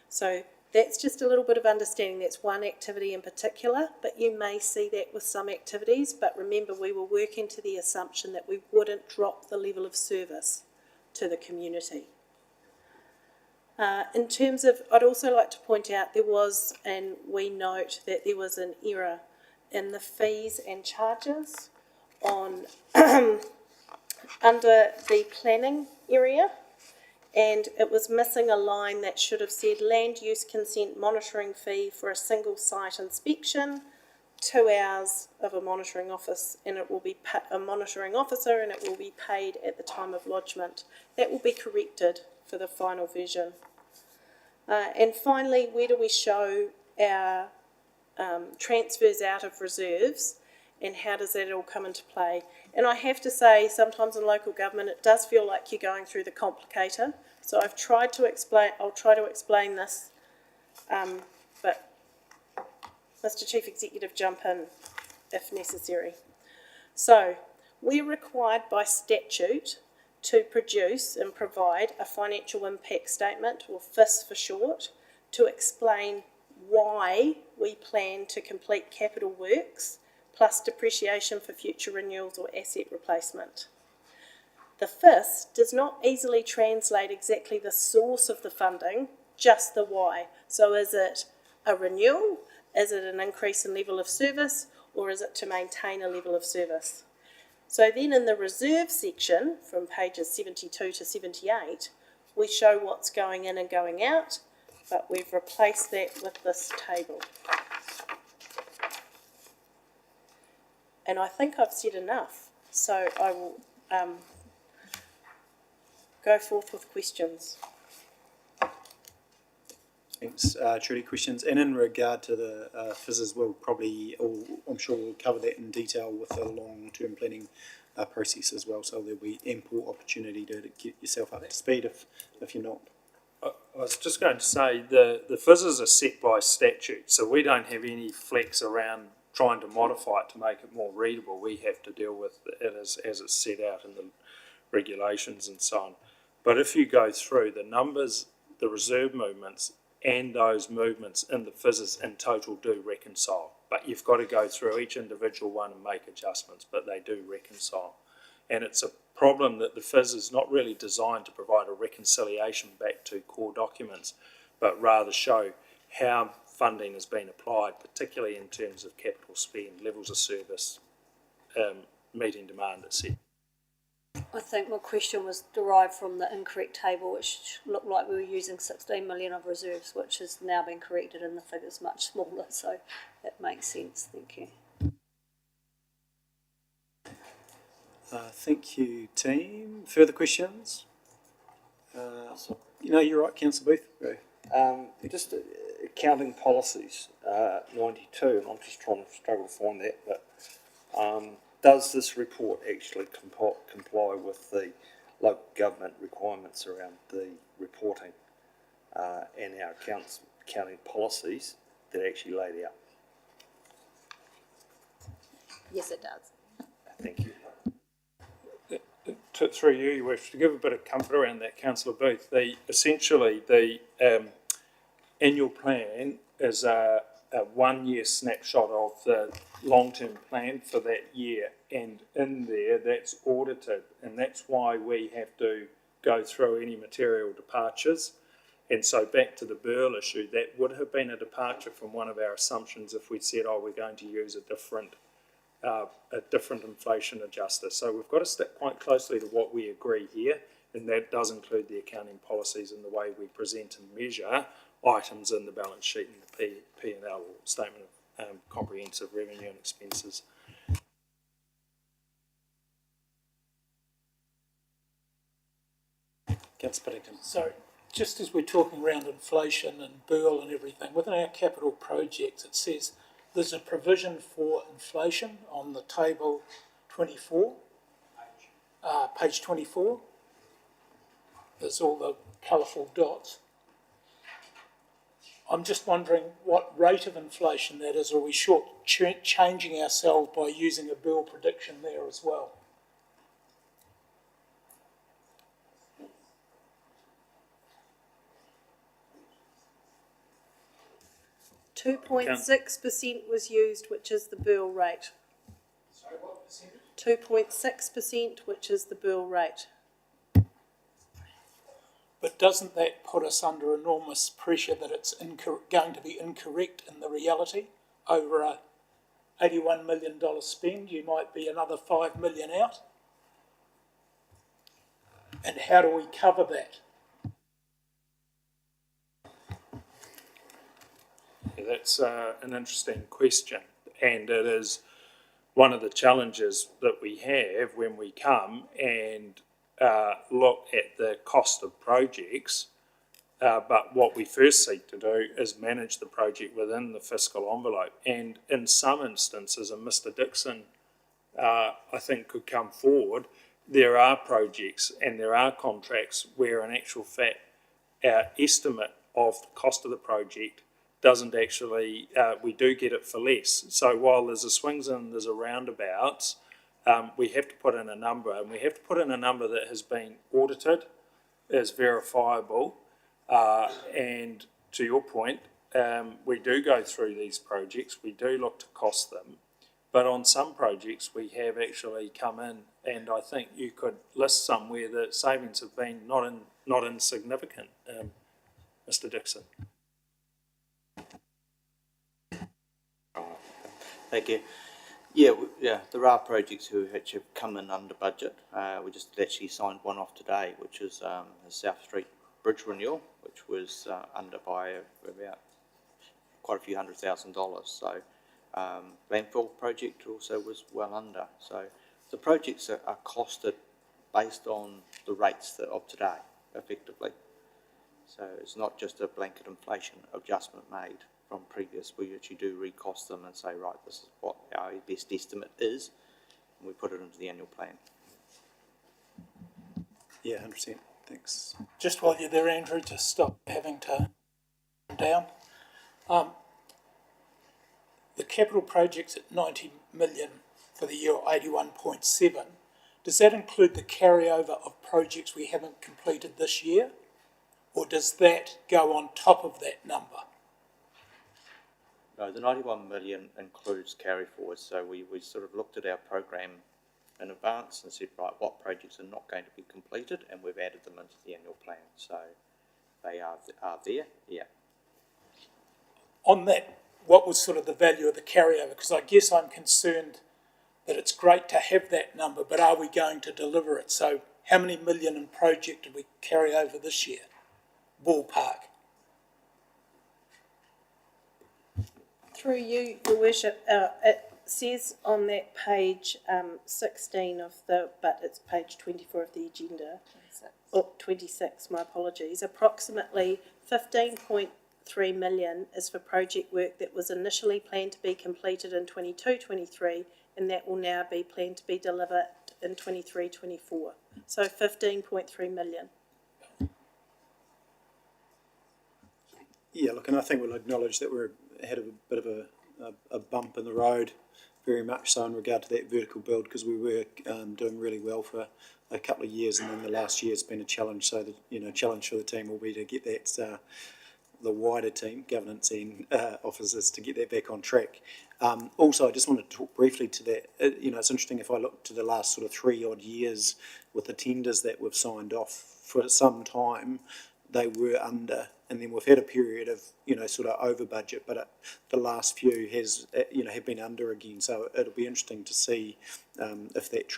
So that's just a little bit of understanding. That's one activity in particular, but you may see that with some activities. But remember, we were working to the assumption that we wouldn't drop the level of service to the community. In terms of, I'd also like to point out there was, and we note that there was an error in the fees and charges on under the planning area, and it was missing a line that should have said land use consent monitoring fee for a single site inspection, 2 hours of a monitoring office, and it will be a monitoring officer, and it will be paid at the time of lodgement. That will be corrected for the final version. And finally, where do we show our transfers out of reserves, and how does that all come into play? And I have to say, sometimes in local government it does feel like you're going through the complicator. So I've tried to explain, I'll try to explain this, but Mr. Chief Executive, jump in if necessary. So we're required by statute to produce and provide a financial impact statement, or FIS for short, to explain why we plan to complete capital works plus depreciation for future renewals or asset replacement. The FIS does not easily translate exactly the source of the funding, just the why. So is it a renewal? Is it an increase in level of service? Or is it to maintain a level of service? So then in the reserve section, from pages 72 to 78, we show what's going in and going out, but we've replaced that with this table. And I think I've said enough, so I will go forth with questions. Thanks, Trudy. Questions? And in regard to the FISs, we'll probably, I'm sure we'll cover that in detail with the long-term planning process as well, so there'll be ample opportunity to get yourself up to speed if you're not. I was just going to say, the FISs are set by statute, so we don't have any flex around trying to modify it to make it more readable. We have to deal with it as it's set out in the regulations and so on. But if you go through the numbers, the reserve movements, and those movements in the FISs in total do reconcile. But you've got to go through each individual one and make adjustments, but they do reconcile. And it's a problem that the FIS is not really designed to provide a reconciliation back to core documents, but rather show how funding has been applied, particularly in terms of capital spend, levels of service, meeting demand, etc. I think my question was derived from the incorrect table, which looked like we were using 16 million of reserves, which has now been corrected and the figure's much smaller, so that makes sense. Thank you. Thank you, team. Further questions? You're right, Councillor Booth. Go. Just accounting policies, 92, and I'm just trying to struggle to find that, but does this report actually comply with the local government requirements around the reporting and our accounting policies that are actually laid out? Yes, it does. Thank you. Through you, Your Worship, to give a bit of comfort around that, Councillor Booth, essentially the annual plan is a 1 year snapshot of the long-term plan for that year, and in there that's audited, and that's why we have to go through any material departures. And so back to the Burl issue, that would have been a departure from one of our assumptions if we'd said, we're going to use a different inflation adjuster. So we've got to stick quite closely to what we agree here, and that does include the accounting policies and the way we present and measure items in the balance sheet and the P&L, or statement of comprehensive revenue and expenses. Councillor Paddington. So just as we're talking around inflation and Burl and everything, within our capital projects it says there's a provision for inflation on the table 24, page 24. There's all the colourful dots. I'm just wondering what rate of inflation that is, or are we changing ourselves by using a Burl prediction there as well? Two 2.6% was used, which is the Burl rate. Sorry, what percentage? 2.6%, which is the Burl rate. But doesn't that put us under enormous pressure that it's going to be incorrect in the reality? Over a $81 million spend, you might be another 5 million out. And how do we cover that? That's an interesting question, and it is one of the challenges that we have when we come and look at the cost of projects, but what we first seek to do is manage the project within the fiscal envelope. And in some instances, and Mr Dixon I think could come forward, there are projects and there are contracts where in actual fact our estimate of the cost of the project doesn't actually, we do get it for less. So while there's a swings and there's a roundabouts, we have to put in a number, and we have to put in a number that has been audited, is verifiable, and to your point, we do go through these projects, we do look to cost them, but on some projects we have actually come in, and I think you could list somewhere that savings have been not insignificant, Mr Dixon. Thank you. Yeah, there are projects who have come in under budget. We just actually signed one off today, which is the South Street Bridge renewal, which was under by about quite a few $100,000. So landfill project also was well under. So the projects are costed based on the rates of today, effectively. So it's not just a blanket inflation adjustment made from previous. We actually do recost them and say, right, this is what our best estimate is, and we put it into the annual plan. Yeah, 100%. Thanks. Just while you're there, Andrew, to stop having to down. The capital projects at 90 million for the year, 81.7. Does that include the carryover of projects we haven't completed this year? Or does that go on top of that number? No, the 91 million includes carry forward. So we sort of looked at our program in advance and said, right, what projects are not going to be completed, and we've added them into the annual plan. So they are there, yeah. On that, what was sort of the value of the carryover? Because I guess I'm concerned that it's great to have that number, but are we going to deliver it? So how many million in project did we carry over this year? Ballpark. Through you, Your Worship, it says on that page 16 of the, but it's page 24 of the agenda. 26, my apologies. Approximately 15.3 million is for project work that was initially planned to be completed in 22-23, and that will now be planned to be delivered in 23-24. So 15.3 million. Yeah, look, and I think we'll acknowledge that we're ahead of a bit of a bump in the road, very much so in regard to that vertical build, because we were doing really well for a couple of years, and then the last year has been a challenge. So the challenge for the team will be to get that the wider team, governance and officers, to get that back on track. Also, I just wanted to talk briefly to that. It's interesting if I look to the last sort of 3 odd years with the tenders that we've signed off for some time, they were under, and then we've had a period of, sort of over budget, but the last few have been under again. So it'll be interesting to see if that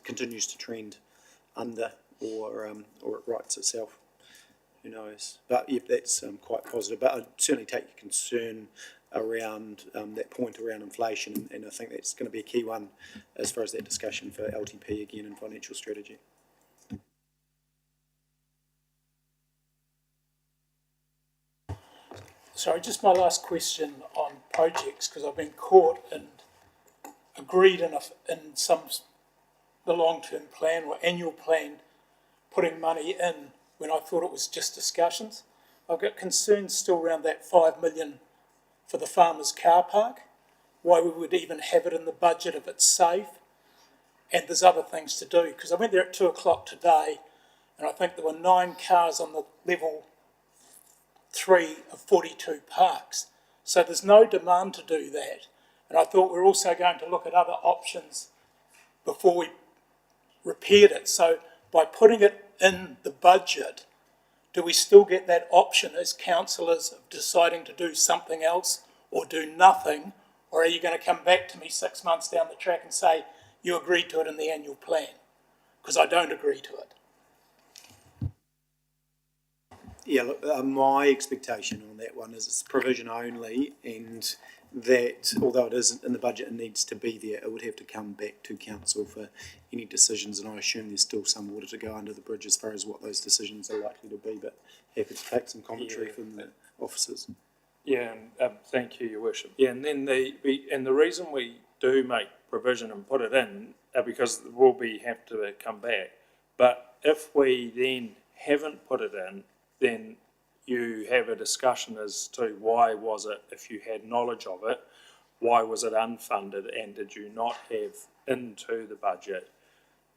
continues to trend under or it rights itself. Who knows? But yeah, that's quite positive. But I certainly take your concern around that point around inflation, and I think that's going to be a key one as far as that discussion for LTP again and financial strategy. Sorry, just my last question on projects, because I've been caught and agreed in the long-term plan or annual plan putting money in when I thought it was just discussions. I've got concerns still around that 5 million for the farmers' car park, why we would even have it in the budget if it's safe, and there's other things to do, because I went there at 2 o'clock today and I think there were 9 cars on the level 3 of 42 parks. So there's no demand to do that. And I thought we're also going to look at other options before we repaired it. So by putting it in the budget, do we still get that option as councillors of deciding to do something else or do nothing? Or are you going to come back to me 6 months down the track and say, you agreed to it in the annual plan? Because I don't agree to it. Yeah, look, my expectation on that one is it's provision only, and that although it isn't in the budget and needs to be there, it would have to come back to council for any decisions, and I assume there's still some water to go under the bridge as far as what those decisions are likely to be, but happy to take some commentary from the officers. Yeah, and thank you, Your Worship. Yeah, and then the reason we do make provision and put it in because we'll have to come back. But if we then haven't put it in, then you have a discussion as to why was it, if you had knowledge of it, why was it unfunded, and did you not have into the budget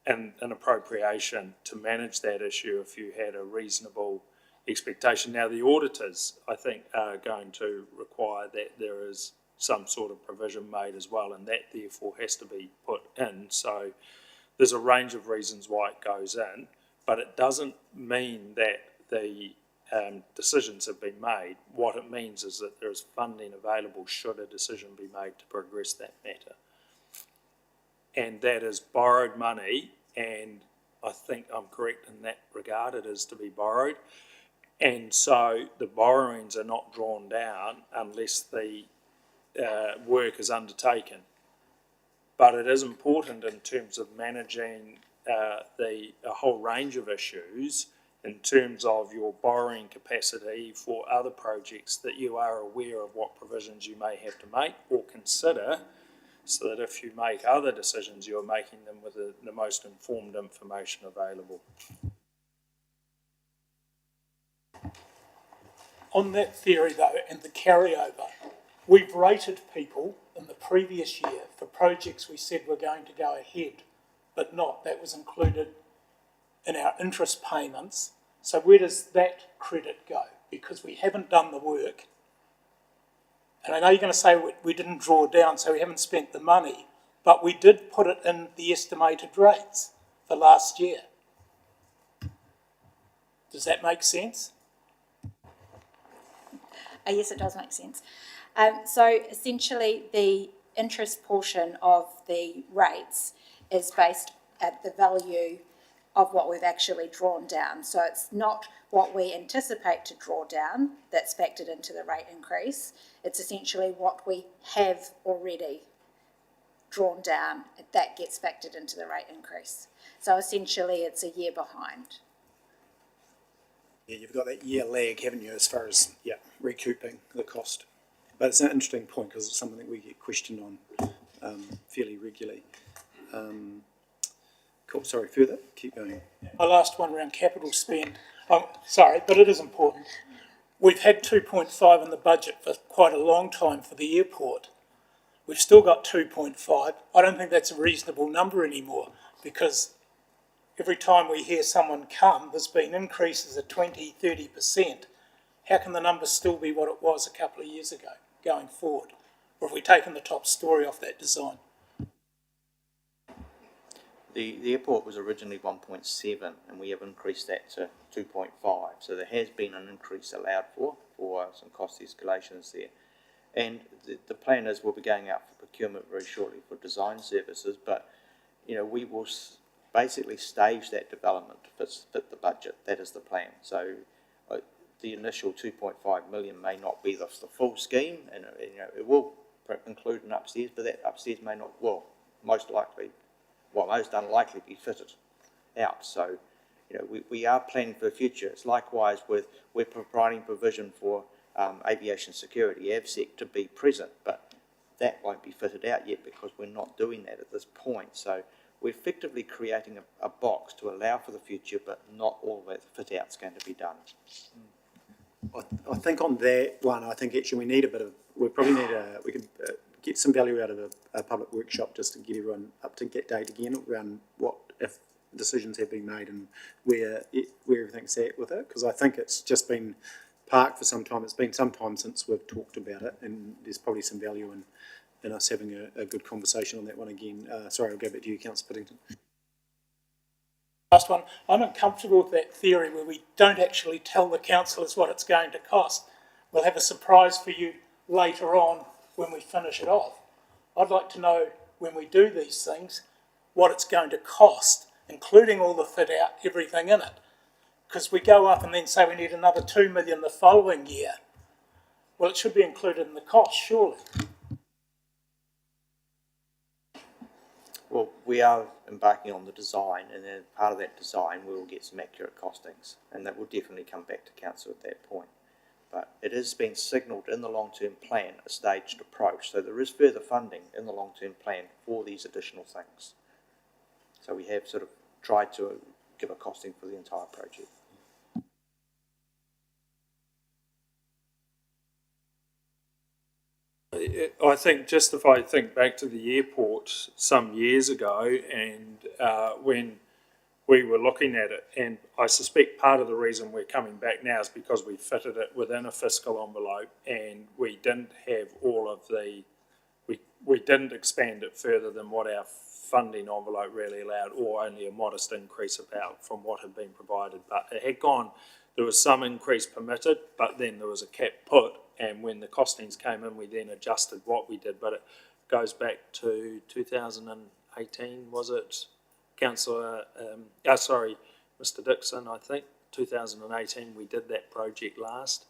an appropriation to manage that issue if you had a reasonable expectation. Now, the auditors, I think, are going to require that there is some sort of provision made as well, and that therefore has to be put in. So there's a range of reasons why it goes in, but it doesn't mean that the decisions have been made. What it means is that there is funding available should a decision be made to progress that matter. And that is borrowed money, and I think I'm correct in that regard, it is to be borrowed. And so the borrowings are not drawn down unless the work is undertaken. But it is important in terms of managing a whole range of issues in terms of your borrowing capacity for other projects, that you are aware of what provisions you may have to make or consider, so that if you make other decisions, you're making them with the most informed information available. On that theory though, and the carryover, we've rated people in the previous year for projects we said were going to go ahead, but not. That was included in our interest payments. So where does that credit go? Because we haven't done the work. And I know you're going to say we didn't draw down, so we haven't spent the money. but we did put it in the estimated rates for last year. Does that make sense? Yes, it does make sense. So essentially, the interest portion of the rates is based at the value of what we've actually drawn down. So it's not what we anticipate to draw down that's factored into the rate increase. It's essentially what we have already drawn down that gets factored into the rate increase. So essentially, it's a year behind. Yeah, you've got that year lag, haven't you, as far as, recouping the cost. But it's an interesting point because it's something that we get questioned on fairly regularly. Cool, sorry, further? Keep going. My last one around capital spend. Sorry, but it is important. We've had 2.5 in the budget for quite a long time for the airport. We've still got 2.5. I don't think that's a reasonable number anymore because every time we hear someone come, there's been increases of 20, 30%. How can the number still be what it was a couple of years ago going forward? Or have we taken the top story off that design? The airport was originally 1.7 and we have increased that to 2.5. So there has been an increase allowed for some cost escalations there. And the plan is we'll be going out for procurement very shortly for design services, but we will basically stage that development to fit the budget. That is the plan. So the initial 2.5 million may not be the full scheme, and it will include an upstairs, but that upstairs may not, most unlikely be fitted out. So we are planning for the future. It's likewise we're providing provision for aviation security, AVSEC, to be present, but that won't be fitted out yet because we're not doing that at this point. So we're effectively creating a box to allow for the future, but not all that fit out's going to be done. I think on that one, I think actually we probably need we could get some value out of a public workshop just to get everyone up to date again around what if decisions have been made and where everything's at with it, because I think it's just been parked for some time. It's been some time since we've talked about it, and there's probably some value in us having a good conversation on that one again. Sorry, I'll go back to you, Councillor Piddington. Last one. I'm uncomfortable with that theory where we don't actually tell the councillors what it's going to cost. We'll have a surprise for you later on when we finish it off. I'd like to know when we do these things what it's going to cost, including all the fit out, everything in it. Because we go up and then say we need another 2 million the following year. Well, it should be included in the cost, surely. Well, we are embarking on the design, and then part of that design we will get some accurate costings, and that will definitely come back to council at that point. But it has been signalled in the long-term plan a staged approach, so there is further funding in the long-term plan for these additional things. So we have sort of tried to give a costing for the entire project. I think just if I think back to the airport some years ago and when we were looking at it, and I suspect part of the reason we're coming back now is because we fitted it within a fiscal envelope and we didn't have all of the, we didn't expand it further than what our funding envelope really allowed, or only a modest increase about from what had been provided. But it had gone, there was some increase permitted, but then there was a cap put, and when the costings came in, we then adjusted what we did. But it goes back to 2018, was it, Councillor, Mr Dixon, I think, 2018 we did that project last.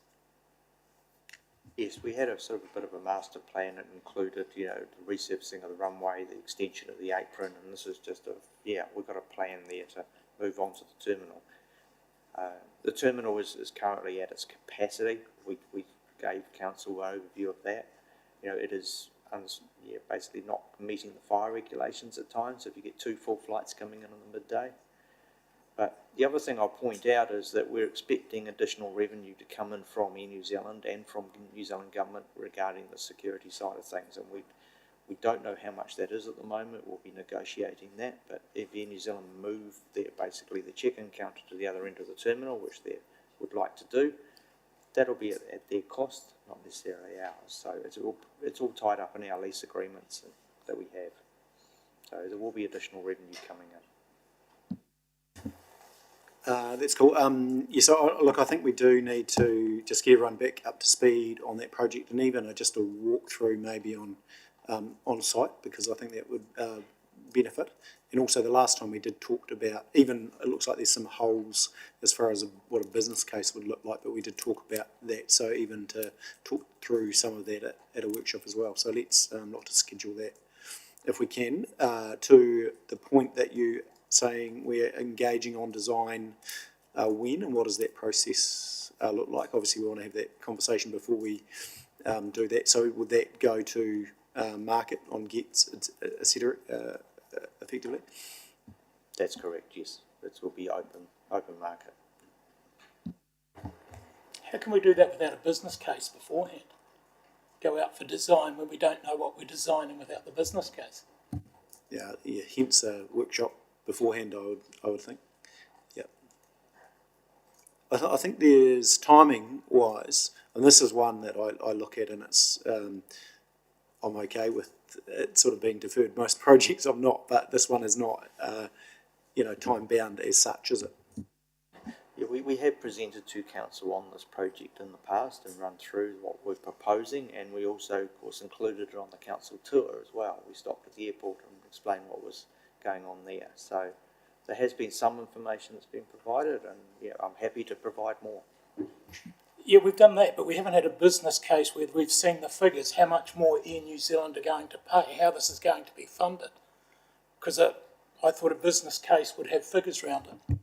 Yes, we had a sort of a bit of a master plan that included, the resurfacing of the runway, the extension of the apron, and this is just we've got a plan there to move on to the terminal. The terminal is currently at its capacity. We gave council an overview of that. It is basically not meeting the fire regulations at times if you get 2 full flights coming in on the midday. But the other thing I'll point out is that we're expecting additional revenue to come in from Air New Zealand and from New Zealand Government regarding the security side of things, and we don't know how much that is at the moment. We'll be negotiating that, but if Air New Zealand move the check-in counter to the other end of the terminal, which they would like to do, that'll be at their cost, not necessarily ours. So it's all tied up in our lease agreements that we have. So there will be additional revenue coming in. That's cool. So look, I think we do need to just get everyone back up to speed on that project, and even just a walkthrough maybe on site, because I think that would benefit. And also the last time we did talked about, even it looks like there's some holes as far as what a business case would look like, but we did talk about that. So even to talk through some of that at a workshop as well. So let's not to schedule that if we can. To the point that you saying we're engaging on design, when and what does that process look like? Obviously we want to have that conversation before we do that. So would that go to market on Gets, etc., effectively? That's correct, yes. It will be open market. How can we do that without a business case beforehand? Go out for design when we don't know what we're designing without the business case? Yeah, hence a workshop beforehand, I would think. Yeah. I think there's timing-wise, and this is one that I look at, and it's I'm okay with it sort of being deferred. Most projects I'm not, but this one is not, time-bound as such, is it? Yeah, we have presented to council on this project in the past and run through what we're proposing, and we also, of course, included it on the council tour as well. We stopped at the airport and explained what was going on there. So there has been some information that's been provided, and yeah, I'm happy to provide more. Yeah, we've done that, but we haven't had a business case where we've seen the figures, how much more Air New Zealand are going to pay, how this is going to be funded. Because I thought a business case would have figures around it.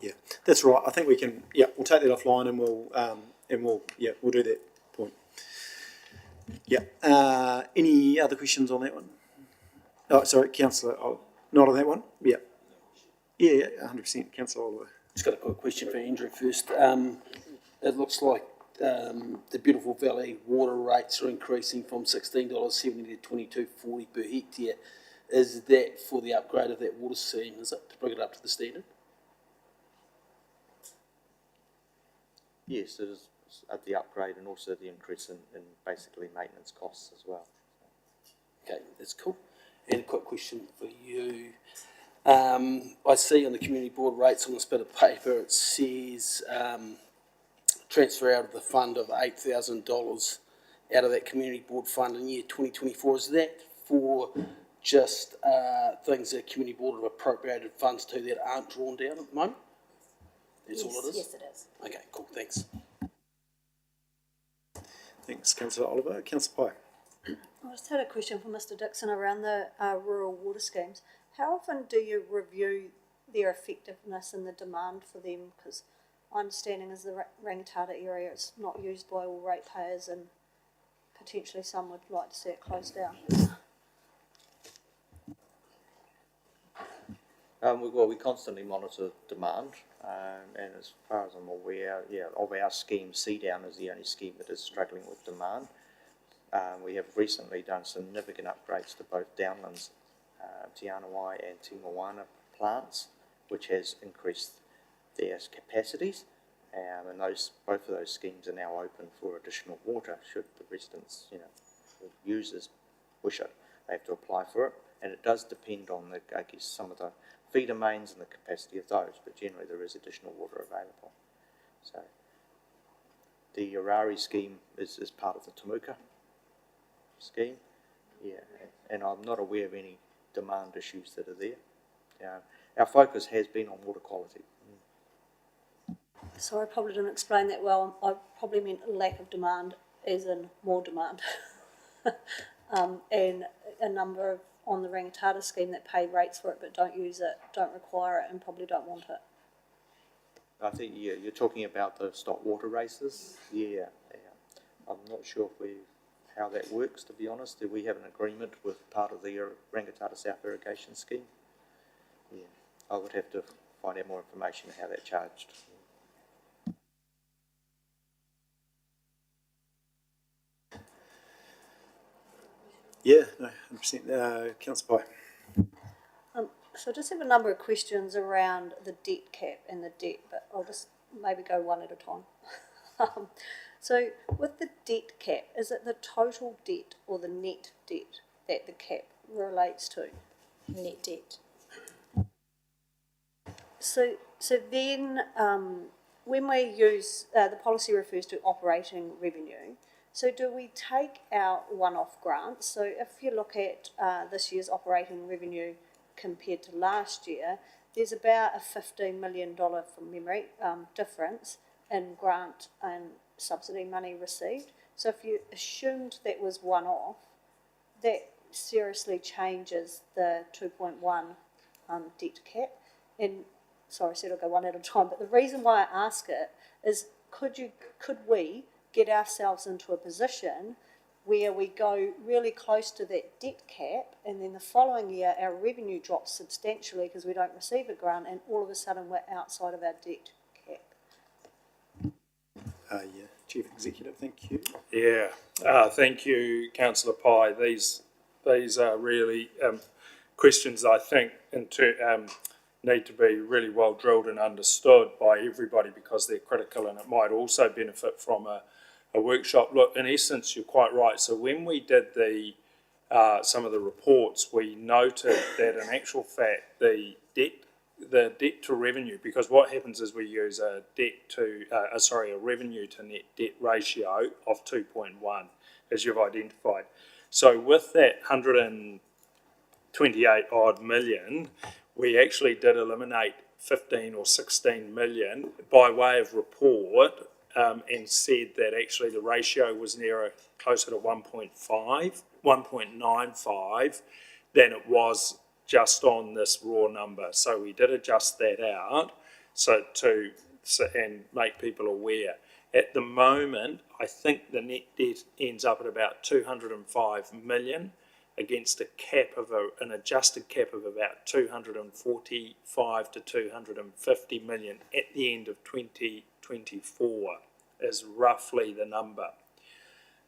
Yeah, that's right. I think we can. Yeah, we'll take that offline, and we'll do that point. Yeah. Any other questions on that one? Oh, sorry, Councillor. Oh, not on that one. Yeah. Yeah, 100%, Councillor Oliver. Just got a quick question for Andrew first. It looks like the Beautiful Valley water rates are increasing from $16.70 to $22.40 per hectare. Is that for the upgrade of that water scheme? Is it to bring it up to the standard? Yes, it is at the upgrade and also the increase in basically maintenance costs as well. Okay, that's cool. And a quick question for you. I see on the community board rates on this bit of paper it says transfer out of the fund of $8,000 out of that community board fund in year 2024. Is that for just things that community board have appropriated funds to that aren't drawn down at the moment? That's all it is? Yes, it is. Okay, cool, thanks. Thanks, Councillor Oliver. Councillor Pye. I just had a question for Mr Dixon around the rural water schemes. How often do you review their effectiveness and the demand for them? Because my understanding is the Rangitata area is not used by all ratepayers, and potentially some would like to see it closed down. We constantly monitor demand, and as far as I'm aware, of our scheme, Seadown is the only scheme that is struggling with demand. We have recently done significant upgrades to both Downlands, Te Anawai and Te Moana plants, which has increased their capacities, and both of those schemes are now open for additional water should the residents, the users wish it. They have to apply for it, and it does depend on some of the feeder mains and the capacity of those, but generally there is additional water available. So the Orari scheme is part of the Temuka scheme, and I'm not aware of any demand issues that are there. Our focus has been on water quality. So I probably didn't explain that well. I probably meant a lack of demand as in more demand. And a number of on the Rangitata scheme that pay rates for it but don't use it, don't require it, and probably don't want it. I think you're talking about the stock water races. Yeah. I'm not sure how that works, to be honest. We have an agreement with part of the Rangitata South Irrigation Scheme. Yeah, I would have to find out more information on how they're charged. Yeah, no, 100%. Councillor Pye. So I just have a number of questions around the debt cap and the debt, but I'll just maybe go one at a time. So with the debt cap, is it the total debt or the net debt? that the cap relates to. Net debt. So then, when we use, the policy refers to operating revenue, so do we take out one-off grants? So if you look at this year's operating revenue compared to last year, there's about a $15 million, from memory, difference in grant and subsidy money received. So if you assumed that was one-off, that seriously changes the 2.1 debt cap. And sorry, I said I'll go one at a time, but the reason why I ask it is could we get ourselves into a position where we go really close to that debt cap, and then the following year our revenue drops substantially because we don't receive a grant, and all of a sudden we're outside of our debt cap? Yeah, Chief Executive, thank you. Yeah, thank you, Councillor Pye. These are really questions I think need to be really well drilled and understood by everybody because they're critical, and it might also benefit from a workshop. Look, in essence, you're quite right. So when we did some of the reports, we noted that in actual fact the debt to revenue, because what happens is we use a revenue to net debt ratio of 2.1, as you've identified. So with that 128 odd million, we actually did eliminate 15 or 16 million by way of report, and said that actually the ratio was closer to 1.95 than it was just on this raw number. So we did adjust that out and make people aware. At the moment, I think the net debt ends up at about 205 million against an adjusted cap of about 245 to 250 million at the end of 2024 is roughly the number.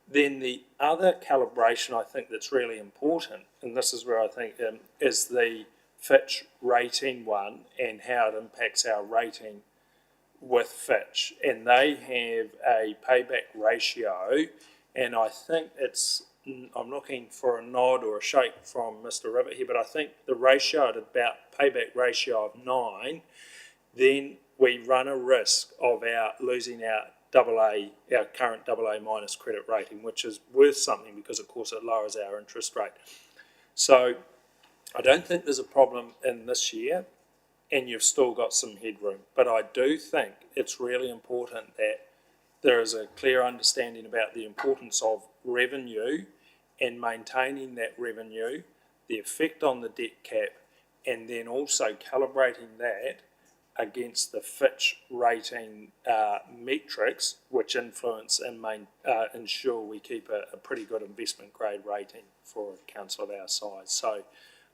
Then the other calibration I think that's really important, and this is where I think is the Fitch rating one and how it impacts our rating with Fitch. And they have a payback ratio, and I think I'm looking for a nod or a shake from Mr. Rivet here, but I think the ratio at about payback ratio of 9, then we run a risk of losing our current AA minus credit rating, which is worth something because of course it lowers our interest rate. So I don't think there's a problem in this year, and you've still got some headroom, but I do think it's really important that there is a clear understanding about the importance of revenue and maintaining that revenue, the effect on the debt cap, and then also calibrating that against the Fitch rating metrics, which influence and ensure we keep a pretty good investment grade rating for a council of our size. So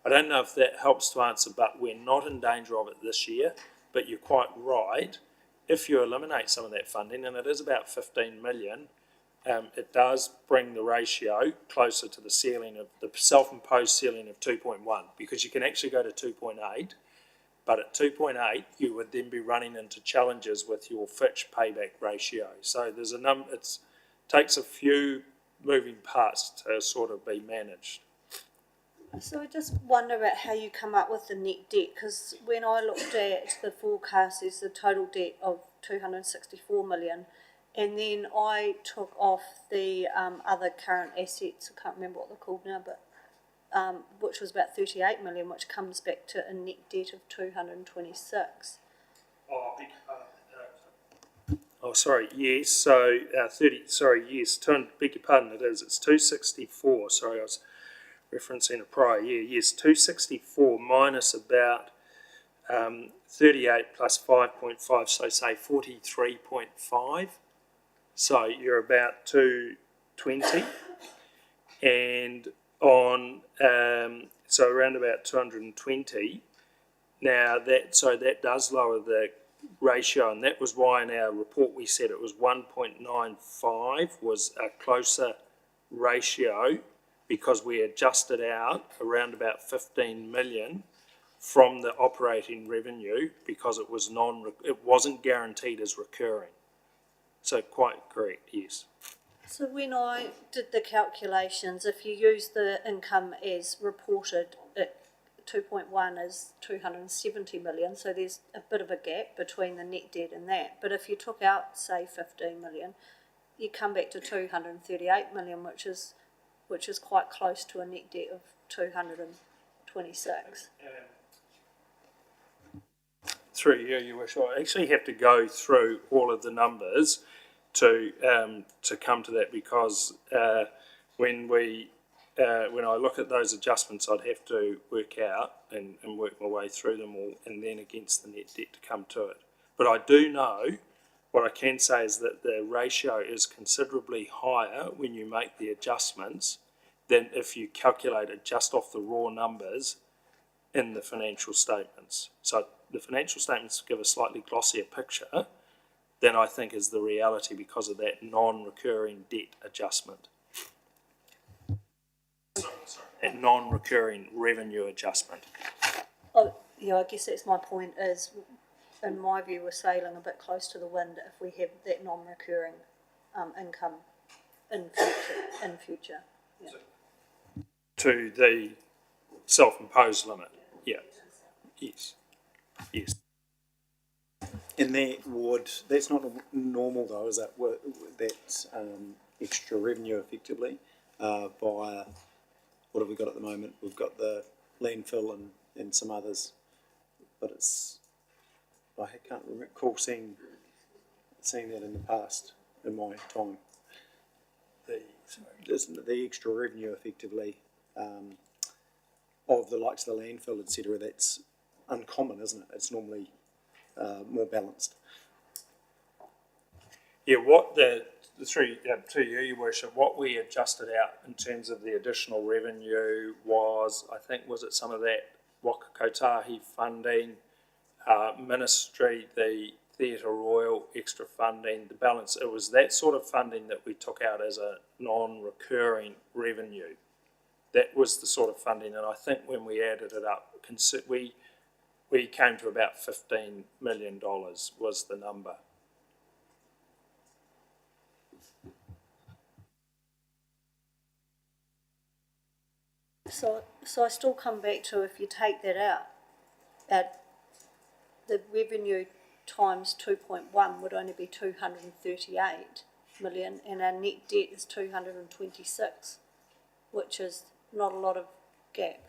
I don't know if that helps to answer, but we're not in danger of it this year. But you're quite right. If you eliminate some of that funding, and it is about 15 million, it does bring the ratio closer to the ceiling of the self-imposed ceiling of 2.1, because you can actually go to 2.8. But at 2.8, you would then be running into challenges with your Fitch payback ratio. So there's it takes a few moving parts to sort of be managed. So I just wonder about how you come up with the net debt, because when I looked at the forecast, there's the total debt of 264 million, and then I took off the other current assets, I can't remember what they're called now, but which was about 38 million, which comes back to a net debt of 226. Sorry, yes. So beg your pardon. It is. It's 264. Sorry, I was referencing a prior year. Yes, 264 minus about 38 plus 5.5, so say 43.5. So you're about 220, and on so around about 220. Now that does lower the ratio, and that was why in our report we said it was 1.95 was a closer ratio, because we adjusted out around about 15 million from the operating revenue because it wasn't guaranteed as recurring. So quite correct, yes. So when I did the calculations, if you use the income as reported, 2.1 is 270 million, so there's a bit of a gap between the net debt and that. But if you took out, say, 15 million, you come back to 238 million, which is quite close to a net debt of 226. Through you, Your Worship, I actually have to go through all of the numbers to come to that, because when I look at those adjustments, I'd have to work out and work my way through them all, and then against the net debt to come to it. But I do know, what I can say is that the ratio is considerably higher when you make the adjustments than if you calculate it just off the raw numbers in the financial statements. So the financial statements give a slightly glossier picture than I think is the reality because of that non-recurring debt adjustment. That non-recurring revenue adjustment. Oh, yeah, I guess that's my point is, in my view, we're sailing a bit close to the wind if we have that non-recurring income in future. Yeah. To the self-imposed limit, yeah. Yes. And that's not normal though, is that, that extra revenue effectively via, what have we got at the moment? We've got the landfill and some others, but I can't recall seeing that in the past, in my time. The extra revenue effectively of the likes of the landfill, etc., that's uncommon, isn't it? It's normally more balanced. Yeah, what through to you, Your Worship, what we adjusted out in terms of the additional revenue was, I think, was it some of that Waka Kotahi funding, ministry, the Theatre Royal extra funding, the balance. It was that sort of funding that we took out as a non-recurring revenue. That was the sort of funding, and I think when we added it up, we came to about $15 million was the number. So I still come back to, if you take that out, the revenue times 2.1 would only be 238 million, and our net debt is 226, which is not a lot of gap.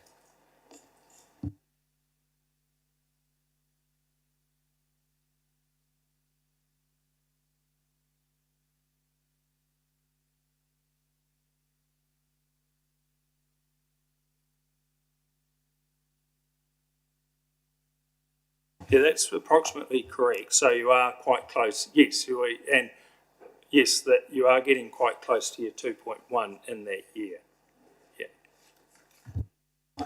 Yeah, that's approximately correct. So you are quite close. Yes, and yes, that you are getting quite close to your 2.1 in that year. Yeah.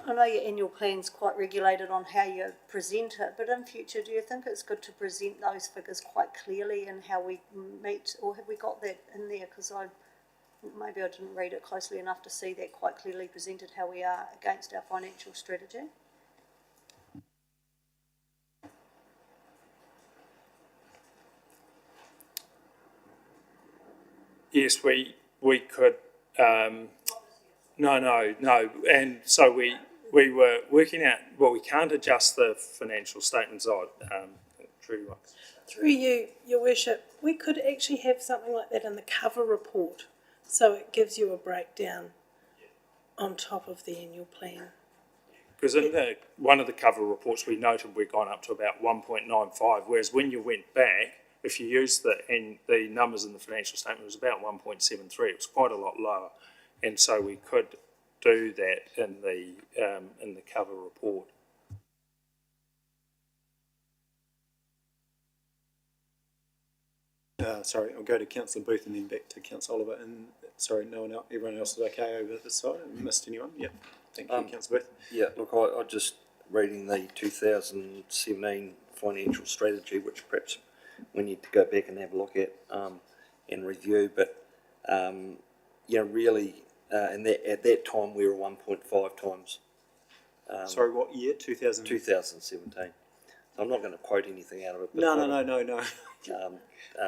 I know your annual plan's quite regulated on how you present it, but in future, do you think it's good to present those figures quite clearly and how we meet, or have we got that in there? Because maybe I didn't read it closely enough to see that quite clearly presented how we are against our financial strategy. Yes, we could. No, and so we were working out. Well, we can't adjust the financial statements. Through you, Your Worship, we could actually have something like that in the cover report, so it gives you a breakdown on top of the annual plan. Because in one of the cover reports, we noted we'd gone up to about 1.95, whereas when you went back, if you use the numbers in the financial statement, it was about 1.73. It was quite a lot lower, and so we could do that in the cover report. Sorry, I'll go to Councillor Booth and then back to Councillor Oliver. And sorry, everyone else is okay over this side? I missed anyone? Yep. Thank you, Councillor Booth. Yeah, look, I just reading the 2017 financial strategy, which perhaps we need to go back and have a look at and review. But really, and at that time we were 1.5 times. Sorry, what year? 2017. So I'm not going to quote anything out of it. But No.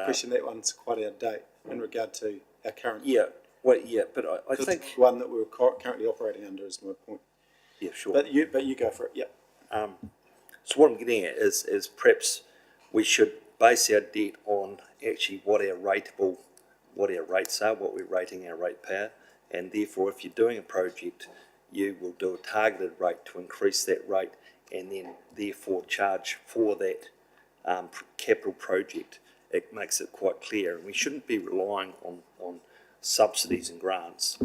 Question that one's quite out of date in regard to our current. Yeah, well, yeah, but I Because think, the one that we're currently operating under is my point. yeah, sure. But you go for it, yeah. So what I'm getting at is perhaps we should base our debt on actually what our rates are, what we're rating our rate power, and therefore if you're doing a project, you will do a targeted rate to increase that rate, and then therefore charge for that capital project. It makes it quite clear, and we shouldn't be relying on subsidies and grants,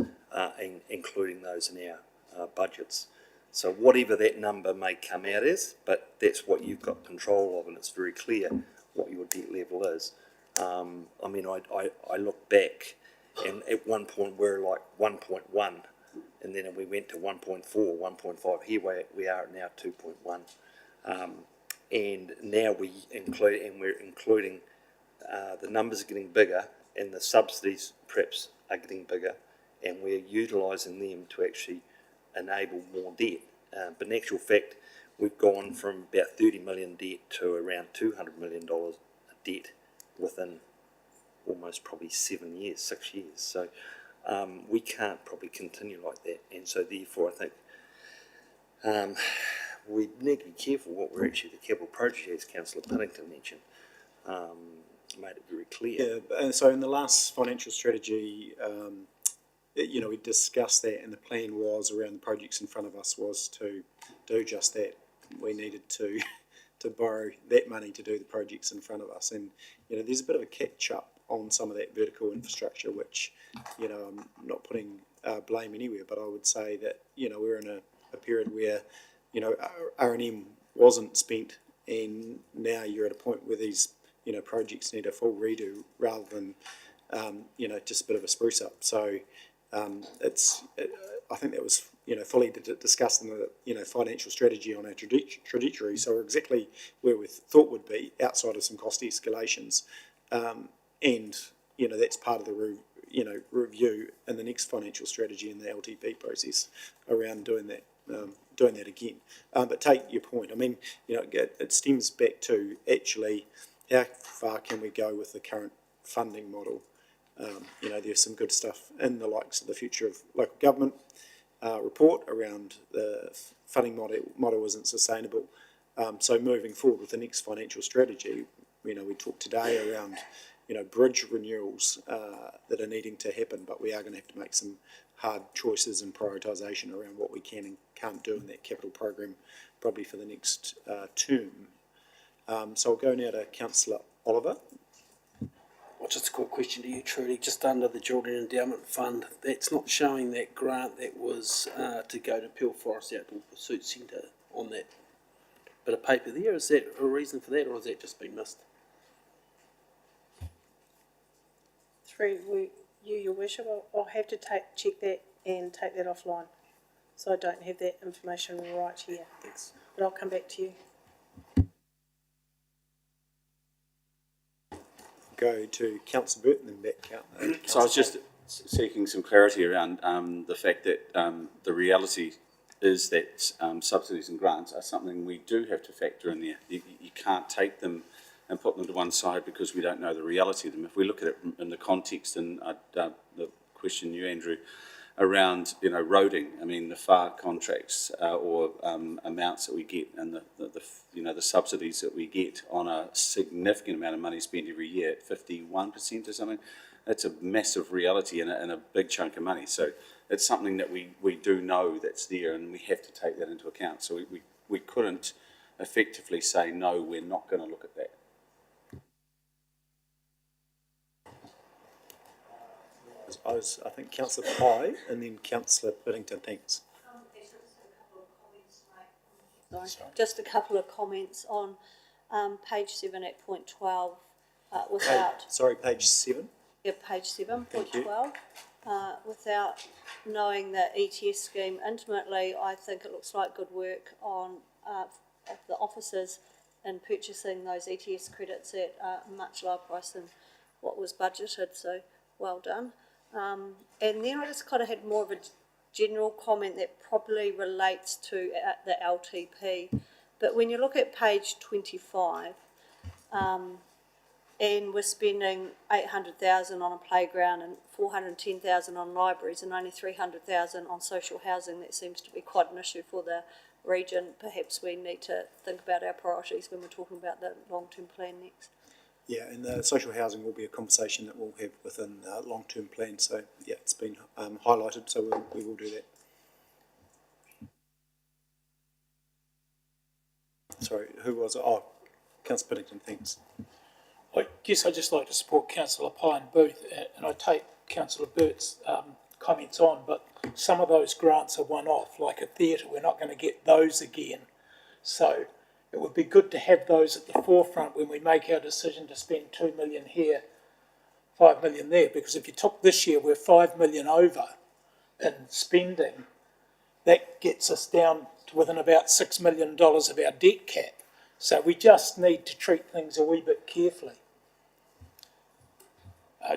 including those in our budgets. So whatever that number may come out as, but that's what you've got control of, and it's very clear what your debt level is. I mean, I look back, and at one point we were like 1.1, and then we went to 1.4, 1.5. Here we are now 2.1, and now we're including the numbers are getting bigger, and the subsidies perhaps are getting bigger, and we're utilising them to actually enable more debt. But in actual fact, we've gone from about 30 million debt to around $200 million debt within almost probably 6 years. So we can't probably continue like that. And so therefore I think we need to be careful what we're actually, the capital project, as Councillor Pinnington mentioned, made it very clear. Yeah, and so in the last financial strategy, we discussed that, and the plan was around the projects in front of us was to do just that. We needed to borrow that money to do the projects in front of us, and there's a bit of a catch up on some of that vertical infrastructure, which I'm not putting blame anywhere, but I would say that we're in a period where R&M wasn't spent, and now you're at a point where these projects need a full redo rather than just a bit of a spruce up. So I think that was fully discussed in the financial strategy on our trajectory. So we're exactly where we thought would be, outside of some cost escalations, and that's part of the review in the next financial strategy in the LTP process around doing that again. But take your point. I mean, it stems back to actually how far can we go with the current funding model. There's some good stuff in the likes of the Future of Local Government report around the funding model isn't sustainable. So moving forward with the next financial strategy, we talked today around bridge renewals that are needing to happen, but we are going to have to make some hard choices and prioritisation around what we can and can't do in that capital program, probably for the next term. So I'll go now to Councillor Oliver. Well, just a quick question to you, Trudy. Just under the Jordan Endowment Fund, that's not showing that grant that was to go to Peel Forest Outdoor Pursuit Centre on that bit of paper there. Is that a reason for that, or has that just been missed? Through your worship, I'll have to check that and take that offline. So I don't have that information right here. Thanks. But I'll come back to you. Go to Councillor Burton and back out. So I was just seeking some clarity around the fact that the reality is that subsidies and grants are something we do have to factor in there. You can't take them and put them to one side because we don't know the reality of them. If we look at it in the context, and the question you, Andrew, around roading, I mean the FAR contracts or amounts that we get, and the subsidies that we get on a significant amount of money spent every year at 51% or something, that's a massive reality and a big chunk of money. So it's something that we do know that's there, and we have to take that into account. So we couldn't effectively say no, we're not going to look at that. I think Councillor Pye and then Councillor Whittington, thanks. Sorry, just a couple of comments on page 7 at point 12 without... Sorry, page 7? Yeah, page 7, point 12. Without knowing the ETS scheme intimately, I think it looks like good work on the officers in purchasing those ETS credits at a much lower price than what was budgeted, so well done. And then I just kind of had more of a general comment that probably relates to the LTP. But when you look at page 25, and we're spending 800,000 on a playground and 410,000 on libraries and only 300,000 on social housing. That seems to be quite an issue for the region. Perhaps we need to think about our priorities when we're talking about the long-term plan next. Yeah, and the social housing will be a conversation that we'll have within the long-term plan. So yeah, it's been highlighted, so we will do that. Sorry, who was it? Oh, Councillor Piddington, thanks. I guess I'd just like to support Councillor Pine Booth, and I take Councillor Burt's comments on, but some of those grants are one-off, like a theatre, we're not going to get those again. So it would be good to have those at the forefront when we make our decision to spend 2 million here, 5 million there, because if you took this year, we're 5 million over in spending, that gets us down to within about $6 million of our debt cap. So we just need to treat things a wee bit carefully.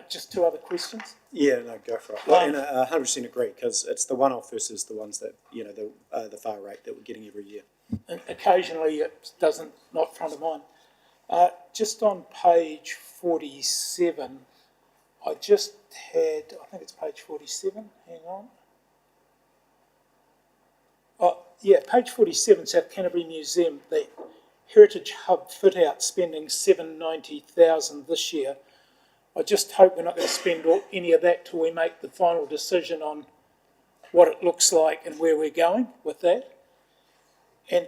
Just two other questions. Yeah, no, go for it. Well, and 100% agree, because it's the one-off versus the ones that, you know, the far rate that we're getting every year. And occasionally it doesn't, not front of mind. Just on page 47, I just had, I think it's page 47, hang on. Oh, yeah, page 47, South Canterbury Museum, the Heritage Hub fit out spending $790,000 this year. I just hope we're not going to spend any of that till we make the final decision on what it looks like and where we're going with that. And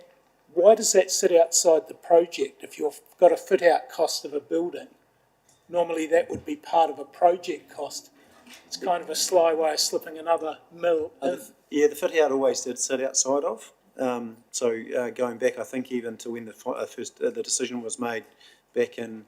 why does that sit outside the project if you've got a fit out cost of a building? Normally that would be part of a project cost. It's kind of a sly way of slipping another mill in. Yeah, the fit out always did sit outside of. So going back, I think even to when the decision was made back in,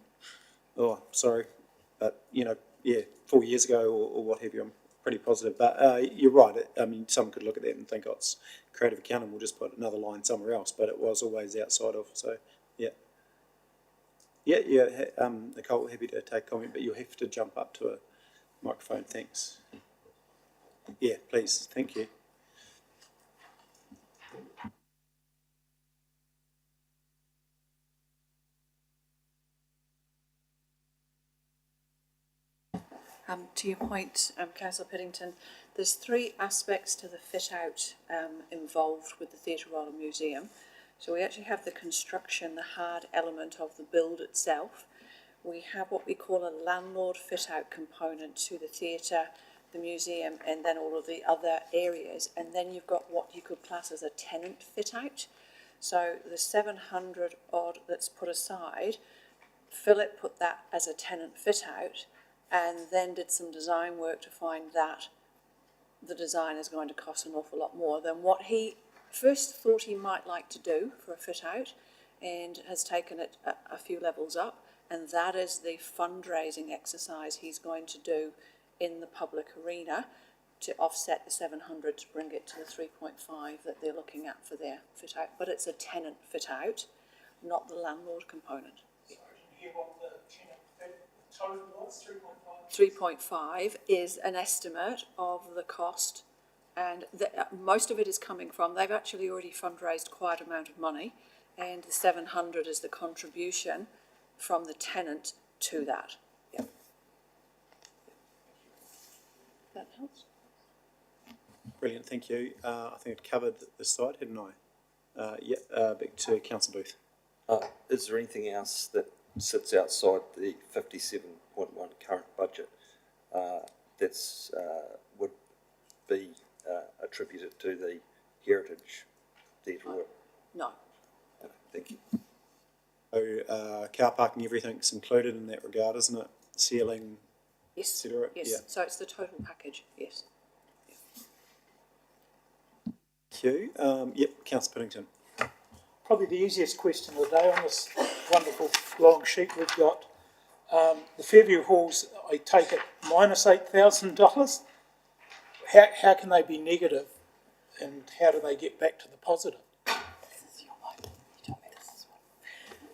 but you know, yeah, 4 years ago or what have you. I'm pretty positive, but you're right. I mean, someone could look at that and think, oh, it's creative accounting. We'll just put another line somewhere else, but it was always outside of. So yeah. Nicole, happy to take comment, but you'll have to jump up to a microphone. Thanks. Yeah, please. Thank you. To your point, Councillor Piddington, there's three aspects to the fit-out involved with the Theatre Royal Museum. So we actually have the construction, the hard element of the build itself. We have what we call a landlord fit-out component to the theatre, the museum, and then all of the other areas. And then you've got what you could class as a tenant fit-out. So the 700 odd that's put aside, Philip put that as a tenant fit-out, and then did some design work to find that the design is going to cost an awful lot more than what he first thought he might like to do for a fit-out, and has taken it a few levels up, and that is the fundraising exercise he's going to do in the public arena to offset the 700 to bring it to the 3.5 that they're looking at for their fit-out. But it's a tenant fit-out, not the landlord component. 3.5 is an estimate of the cost, and most of it is coming from, they've actually already fundraised quite an amount of money, and the 700 is the contribution from the tenant to that. Yep. That helps. Brilliant, thank you. I think I'd covered this side, hadn't I? Back to Councillor Booth. Is there anything else that sits outside the 57.1 current budget that's would be attributed to the Heritage Theatre work? No. Thank you. So car parking, everything's included in that regard, isn't it? Ceiling, Yes. etc. Yes. Yeah. So it's the total package. Yes. Thank you. Yep, Councillor Piddington. Probably the easiest question of the day on this wonderful long sheet we've got. The Fairview Halls, I take it, minus $8,000. How can they be negative, and how do they get back to the positive?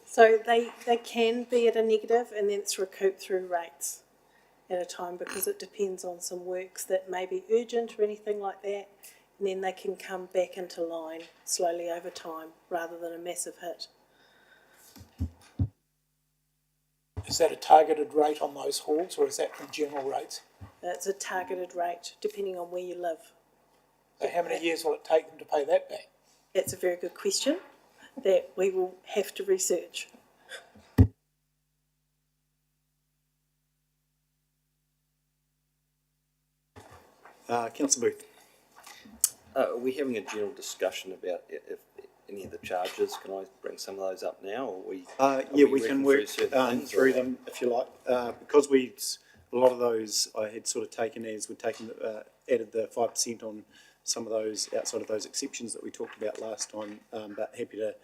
So they can be at a negative, and then it's recouped through rates at a time, because it depends on some works that may be urgent or anything like that, and then they can come back into line slowly over time rather than a massive hit. Is that a targeted rate on those halls, or is that from general rates? It's a targeted rate, depending on where you live. So how many years will it take them to pay that back? That's a very good question that we will have to research. Councillor Booth. Are we having a general discussion about if any of the charges? Can I bring some of those up now, or we? Yeah, we can work certain things, through or- them if you like. Because a lot of those I had sort of taken as we'd taken, added the 5% on some of those outside of those exceptions that we talked about last time. But happy to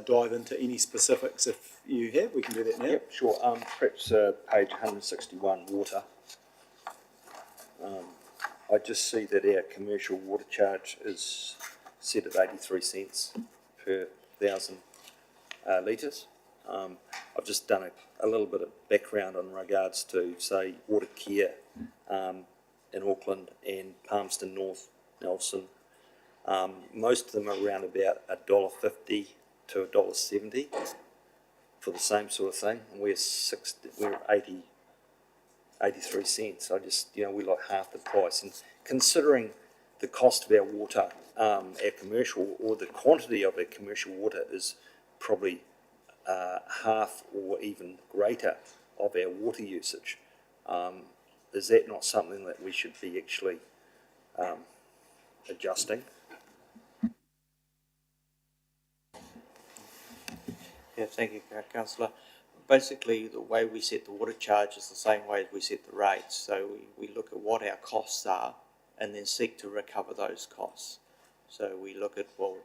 dive into any specifics if you have. We can do that now. Yep, sure. Perhaps page 161, water. I just see that our commercial water charge is set at 83 cents per 1,000 litres. I've just done a little bit of background in regards to, say, Water Care in Auckland and Palmerston North, Nelson. Most of them are around about $1.50 to $1.70 for the same sort of thing. And we're 83 cents. I just, we're like half the price. And considering the cost of our water, our commercial, or the quantity of our commercial water is probably half or even greater of our water usage, is that not something that we should be actually adjusting? Yeah, thank you, Councillor. Basically, the way we set the water charge is the same way as we set the rates. So we look at what our costs are and then seek to recover those costs. So we look at, well,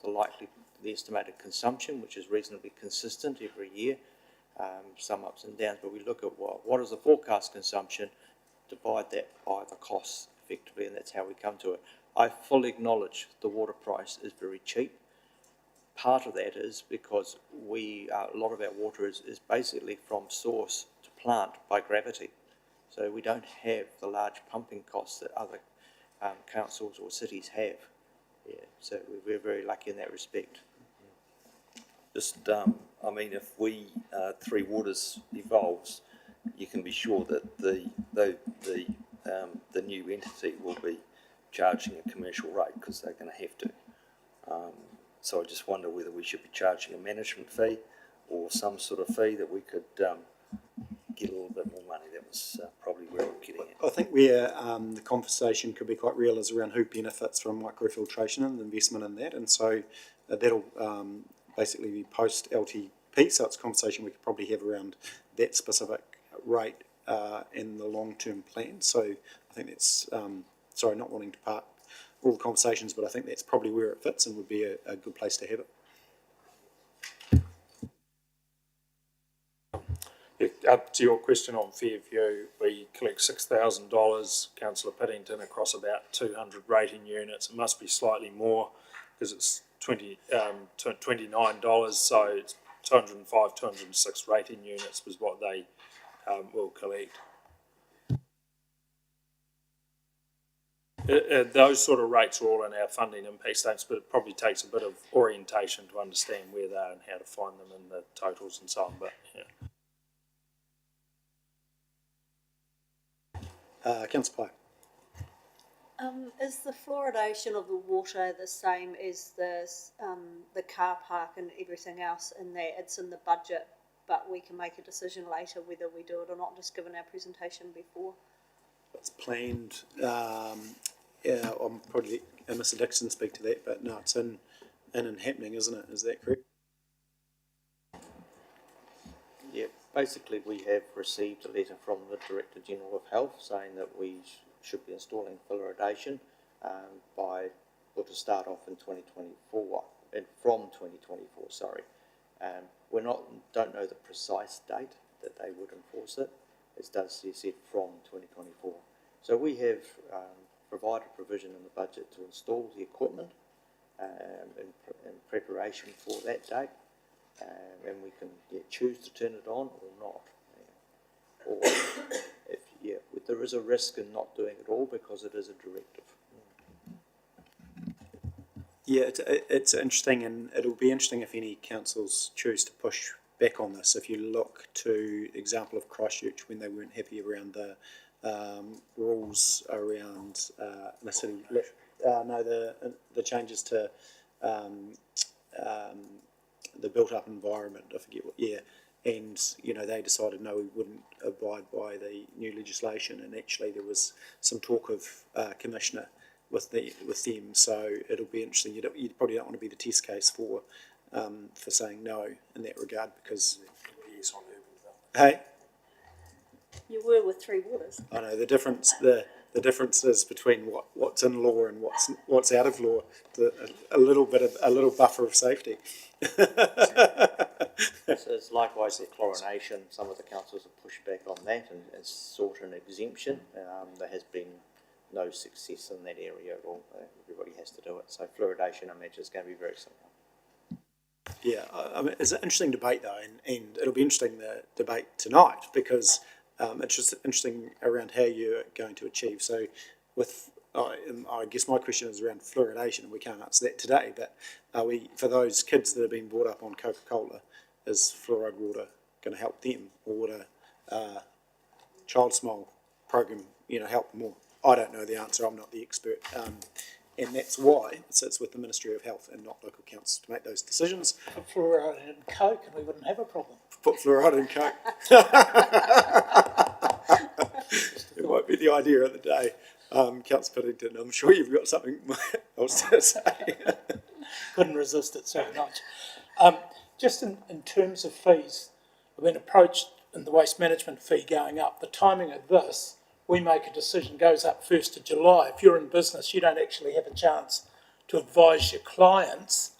the estimated consumption, which is reasonably consistent every year, some ups and downs, but we look at what is the forecast consumption, divide that by the costs effectively, and that's how we come to it. I fully acknowledge the water price is very cheap. Part of that is because a lot of our water is basically from source to plant by gravity. So we don't have the large pumping costs that other councils or cities have. Yeah, so we're very lucky in that respect. Just, if we, Three Waters evolves, you can be sure that the new entity will be charging a commercial rate because they're going to have to. So I just wonder whether we should be charging a management fee or some sort of fee that we could get a little bit more money. That was probably where I'm getting at. I think where the conversation could be quite real is around who benefits from microfiltration and the investment in that. And so that'll basically be post LTP. So it's a conversation we could probably have around that specific rate in the long-term plan. So I think that's, sorry, not wanting to part all the conversations, but I think that's probably where it fits and would be a good place to have it. Up to your question on Fairview, we collect $6,000, Councillor Piddington, across about 200 rating units. It must be slightly more because it's $29, so it's 205, 206 rating units was what they will collect. Those sort of rates are all in our funding impact statements, but it probably takes a bit of orientation to understand where they are and how to find them in the totals and so on. But yeah. Councillor Pye. Is the fluoridation of the water the same as the car park and everything else in that it's in the budget, but we can make a decision later whether we do it or not, just given our presentation before? It's planned. Yeah, I'm probably let Mr. Dixon speak to that, but no, it's in and happening, isn't it? Is that correct? Yeah, basically we have received a letter from the Director General of Health saying that we should be installing fluoridation to start off in 2024, and from 2024, sorry. We don't know the precise date that they would enforce it. It does say from 2024. So we have provided provision in the budget to install the equipment in preparation for that date, and we can choose to turn it on or not. Or there is a risk in not doing it all because it is a directive. Yeah, it's interesting, and it'll be interesting if any councils choose to push back on this. If you look to the example of Christchurch when they weren't happy around the rules around the city, the changes to the built-up environment. I forget what year. And, you know, they decided, no, we wouldn't abide by the new legislation, and actually there was some talk of commissioner with them, so it'll be interesting. You probably don't want to be the test case for saying no in that regard, because... Hey? You were with Three Waters. I know, the difference is between what's in law and what's out of law, a little buffer of safety. So it's likewise with chlorination. Some of the councils have pushed back on that and sought an exemption. There has been no success in that area at all. Everybody has to do it. So fluoridation, I imagine, is going to be very similar. Yeah, I mean, it's an interesting debate though, and it'll be interesting the debate tonight, because it's just interesting around how you're going to achieve. So with, I guess my question is around fluoridation, and we can't answer that today, but are we, for those kids that have been brought up on Coca-Cola, is fluoride water going to help them, or would a child smile program, you know, help them more? I don't know the answer, I'm not the expert, and that's why it sits with the Ministry of Health and not local councils to make those decisions. Put fluoride in Coke and we wouldn't have a problem. Put fluoride in Coke. It might be the idea of the day. Councillor Piddington, I'm sure you've got something else to say. Couldn't resist it so much. Just in terms of fees, I've been approached in the waste management fee going up. The timing of this, we make a decision, goes up 1st of July. If you're in business, you don't actually have a chance to advise your clients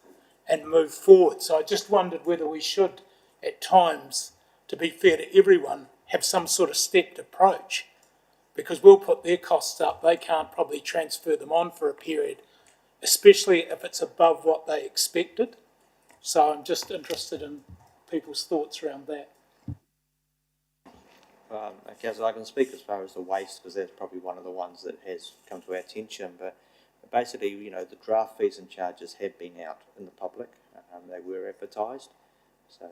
and move forward. So I just wondered whether we should, at times, to be fair to everyone, have some sort of stepped approach, because we'll put their costs up. They can't probably transfer them on for a period, especially if it's above what they expected. So I'm just interested in people's thoughts around that. Councillor, I can speak as far as the waste, because that's probably one of the ones that has come to our attention. But basically, you know, the draft fees and charges have been out in the public. They were advertised, so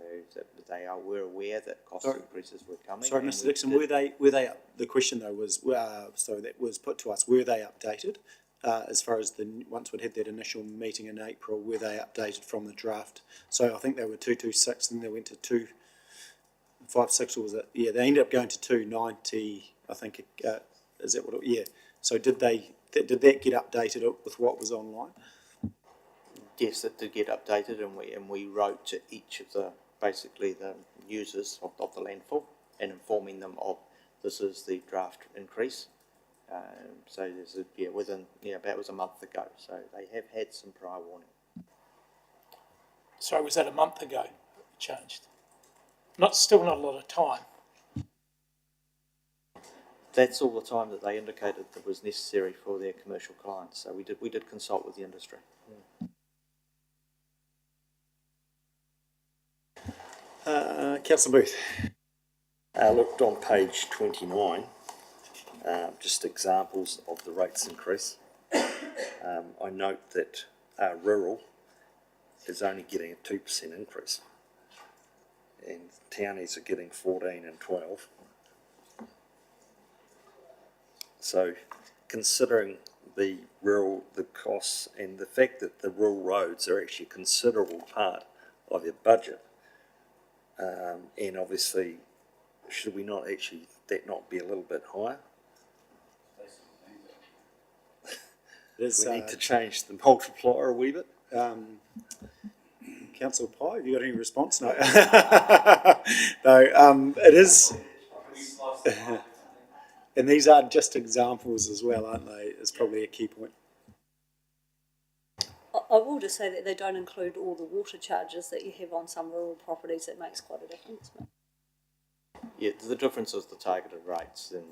were aware that cost increases were coming. Sorry, Mr. Dixon, were they up? The question though was, that was put to us, were they updated? As far as once we'd had that initial meeting in April, were they updated from the draft? So I think they were 226, and they went to 256, or was it? Yeah, they ended up going to 290. I think. Is that what? Yeah. So did that get updated with what was online? Yes, it did get updated, and we wrote to each of the users of the landfill and informing them of this is the draft increase. So there's about was a month ago. So they have had some prior warning. So was that a month ago it changed? Still not a lot of time. That's all the time that they indicated that was necessary for their commercial clients. So we did consult with the industry. Councillor Booth. Looked on page 29, just examples of the rates increase. I note that rural is only getting a 2% increase, and townies are getting 14 and 12. So, considering the costs and the fact that the rural roads are actually a considerable part of your budget, and obviously, should we not actually that not be a little bit higher? We need to change the multiplier a wee bit. Councillor Pye, have you got any response? No. No, it is. And these are just examples as well, aren't they? Is probably a key point. I will just say that they don't include all the water charges that you have on some rural properties. That makes quite a difference. Yeah, the difference is the targeted rates, and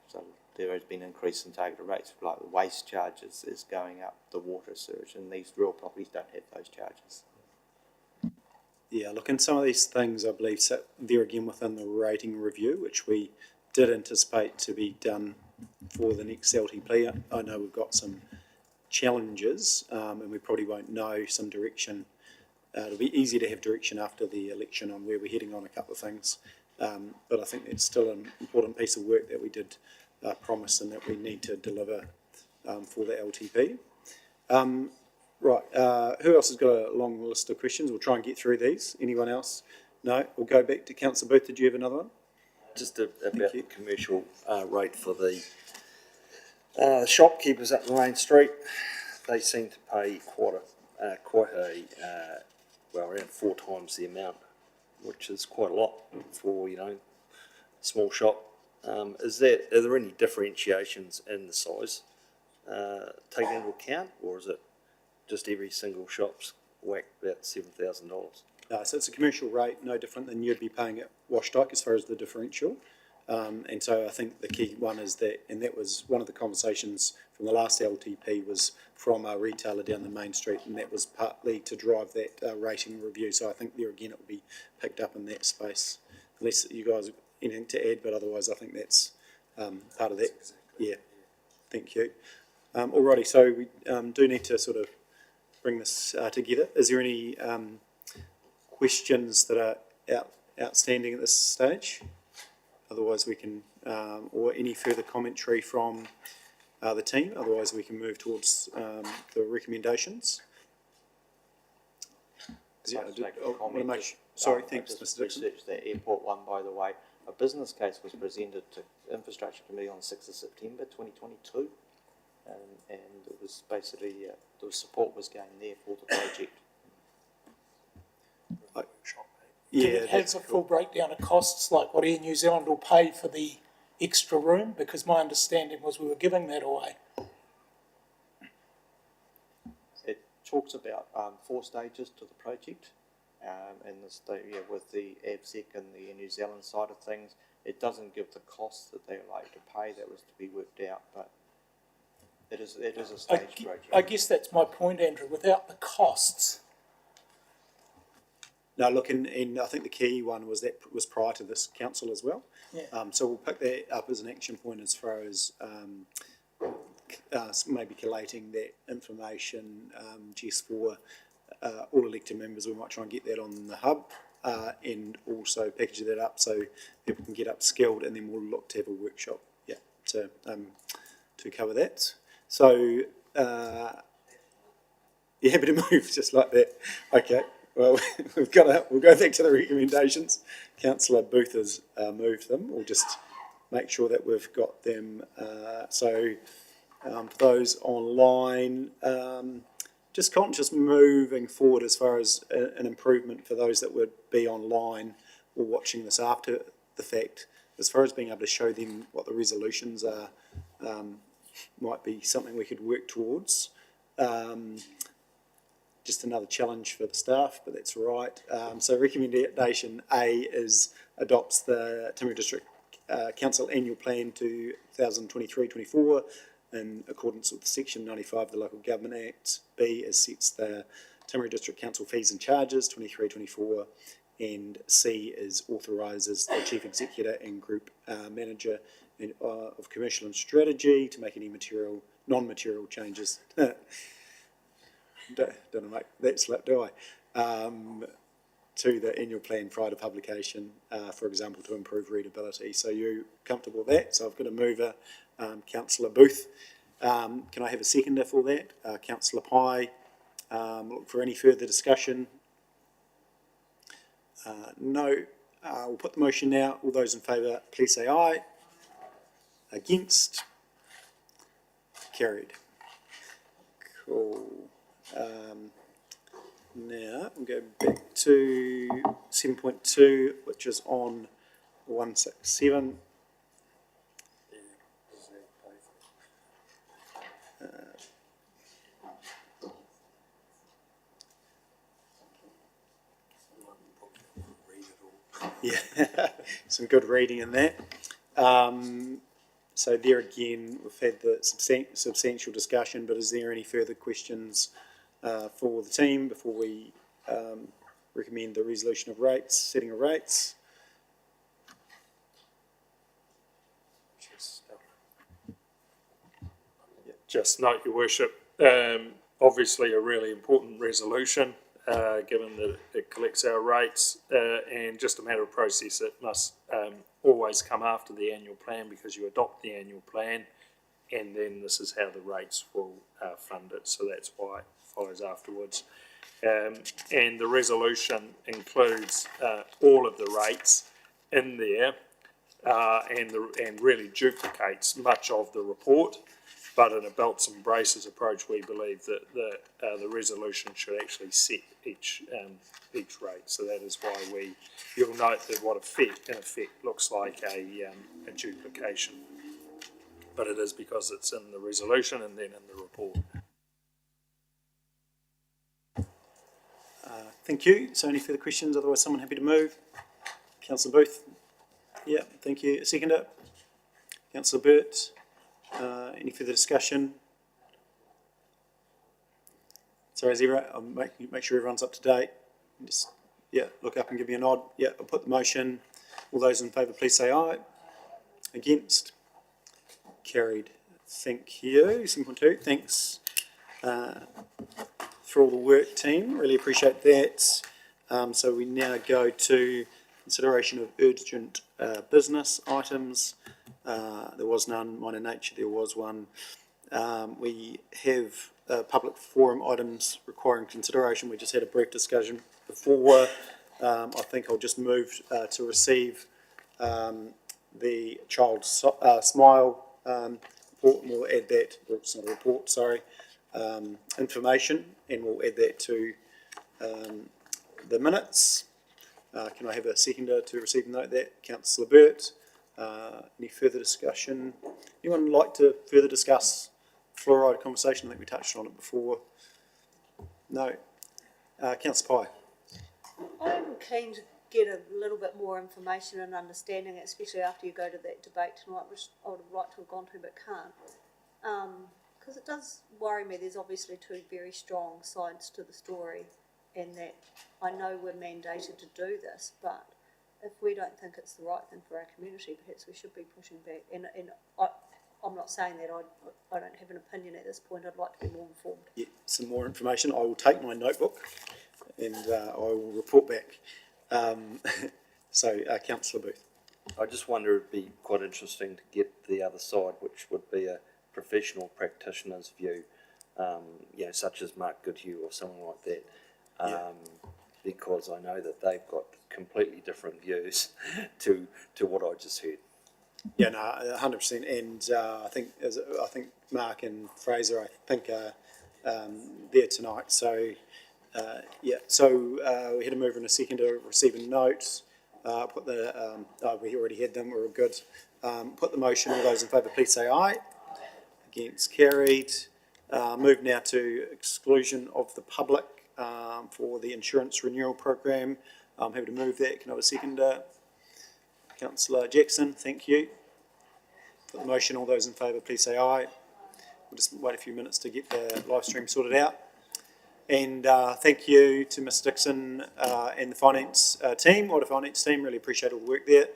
so there has been an increase in targeted rates. Like the waste charges is going up, the water surge, and these rural properties don't have those charges. Yeah, look, and some of these things I believe sit there again within the rating review, which we did anticipate to be done for the next LTP. I know we've got some challenges, and we probably won't know some direction it'll be easy to have direction after the election on where we're heading on a couple of things. But I think it's still an important piece of work that we did promise and that we need to deliver for the LTP. Who else has got a long list of questions? We'll try and get through these. Anyone else? No? We'll go back to Councillor Booth. Did you have another one? Just about the commercial rate for the shopkeepers up the main street. They seem to pay around 4 times the amount, which is quite a lot for, a small shop. Are there any differentiations in the size taken into account, or is it just every single shop's whacked about $7,000? So it's a commercial rate, no different than you'd be paying at Washdyke as far as the differential. And so I think the key one is that, and that was one of the conversations from the last LTP, was from a retailer down the main street, and that was partly to drive that rating review. So I think there again it will be picked up in that space, unless you guys have anything to add, but otherwise I think that's part of that. Yeah, thank you. Alrighty, so we do need to sort of bring this together. Is there any questions that are outstanding at this stage? Otherwise we can, or any further commentary from the team, otherwise we can move towards the recommendations. Sorry, thanks, Mr. Dixon. Researched that airport one, by the way. A business case was presented to Infrastructure Committee on 6th of September 2022, and it was basically, the support was going there for the project. Did it have a full breakdown of costs, like what Air New Zealand will pay for the extra room? Because my understanding was we were giving that away. It talks about 4 stages to the project, and with the ABSEC and the Air New Zealand side of things, it doesn't give the costs that they like to pay. That was to be worked out, but it is a stage project. I guess that's my point, Andrew. Without the costs. No, look, and I think the key one was that was prior to this council as well. Yeah. So we'll pick that up as an action point as far as maybe collating that information just for all elected members. We might try and get that on the hub and also package that up so people can get upskilled, and then we'll look to have a workshop to cover that. So you're happy to move just like that? Okay. Well, we'll go back to the recommendations. Councillor Booth has moved them. We'll just make sure that we've got them. For those online, just conscious moving forward as far as an improvement for those that would be online or watching this after the fact, as far as being able to show them what the resolutions are, might be something we could work towards. Just another challenge for the staff, but that's right. So recommendation A adopts the Timaru District Council Annual Plan 2023-24 in accordance with Section 95 of the Local Government Act. B sets the Timaru District Council fees and charges 23-24, and C authorises the Chief Executive and Group Manager of Commercial and Strategy to make any non-material changes. Don't want to make that slip, do I? To the annual plan prior to publication, for example, to improve readability. So you comfortable with that? So I've got a mover, Councillor Booth. Can I have a seconder for that? Councillor Pye. Look for any further discussion. No. We'll put the motion now. All those in favour, please say aye. Against? Carried. Cool. Now we'll go back to 7.2, which is on 167. Yeah, some good reading in that. So there again, we've had the substantial discussion, but is there any further questions for the team before we recommend the resolution of rates, setting of rates? Just note, Your Worship, obviously a really important resolution. given that it collects our rates, and just a matter of process, it must always come after the annual plan because you adopt the annual plan, and then this is how the rates will fund it, so that's why it follows afterwards. And the resolution includes all of the rates in there, and really duplicates much of the report. But in a belts and braces approach, we believe that the resolution should actually set each rate. So that is why you'll note that what in effect looks like a duplication. But it is because it's in the resolution and then in the report. Thank you. So any further questions? Otherwise, someone happy to move? Councillor Booth. Yeah, thank you. Seconder. Councillor Burt. Any further discussion? Sorry, Zero. I'll make sure everyone's up to date. Just, yeah, look up and give me a nod. Yeah, I'll put the motion. All those in favour, please say aye. Against? Carried. Thank you. 7.2. Thanks for all the work, team. Really appreciate that. So we now go to consideration of urgent business items. There was none. Minor nature, there was one. We have public forum items requiring consideration. We just had a brief discussion before. I think I'll just move to receive the Child Smile report, and we'll add that, well, it's not a report, sorry, information, and we'll add that to the minutes. Can I have a seconder to receive and note that? Councillor Burt. Any further discussion? Anyone like to further discuss fluoride conversation? I think we touched on it before. No. Councillor Pye. I'm keen to get a little bit more information and understanding, especially after you go to that debate tonight, which I would have liked to have gone to but can't. Because it does worry me. There's obviously two very strong sides to the story, and that I know we're mandated to do this, but if we don't think it's the right thing for our community, perhaps we should be pushing back. And I'm not saying that I don't have an opinion at this point. I'd like to be more informed. Yeah, some more information. I will take my notebook and I will report back. So, Councillor Booth. I just wonder, it'd be quite interesting to get the other side, which would be a professional practitioner's view, such as Mark Goodhue or someone like that, because I know that they've got completely different views to what I just heard. Yeah, no, 100%. And I think Mark and Fraser, are there tonight. So, we had a mover and a second to receive a note. Put the we already had them. We're all good. Put the motion. All those in favour, please say aye. Against, carried. Move now to exclusion of the public for the insurance renewal program. I'm happy to move that. Can I have a seconder? Councillor Jackson, thank you. Put the motion. All those in favour, please say aye. We'll just wait a few minutes to get the live stream sorted out. And thank you to Ms Dixon and the finance team, Audit Finance team. Really appreciate all the work there.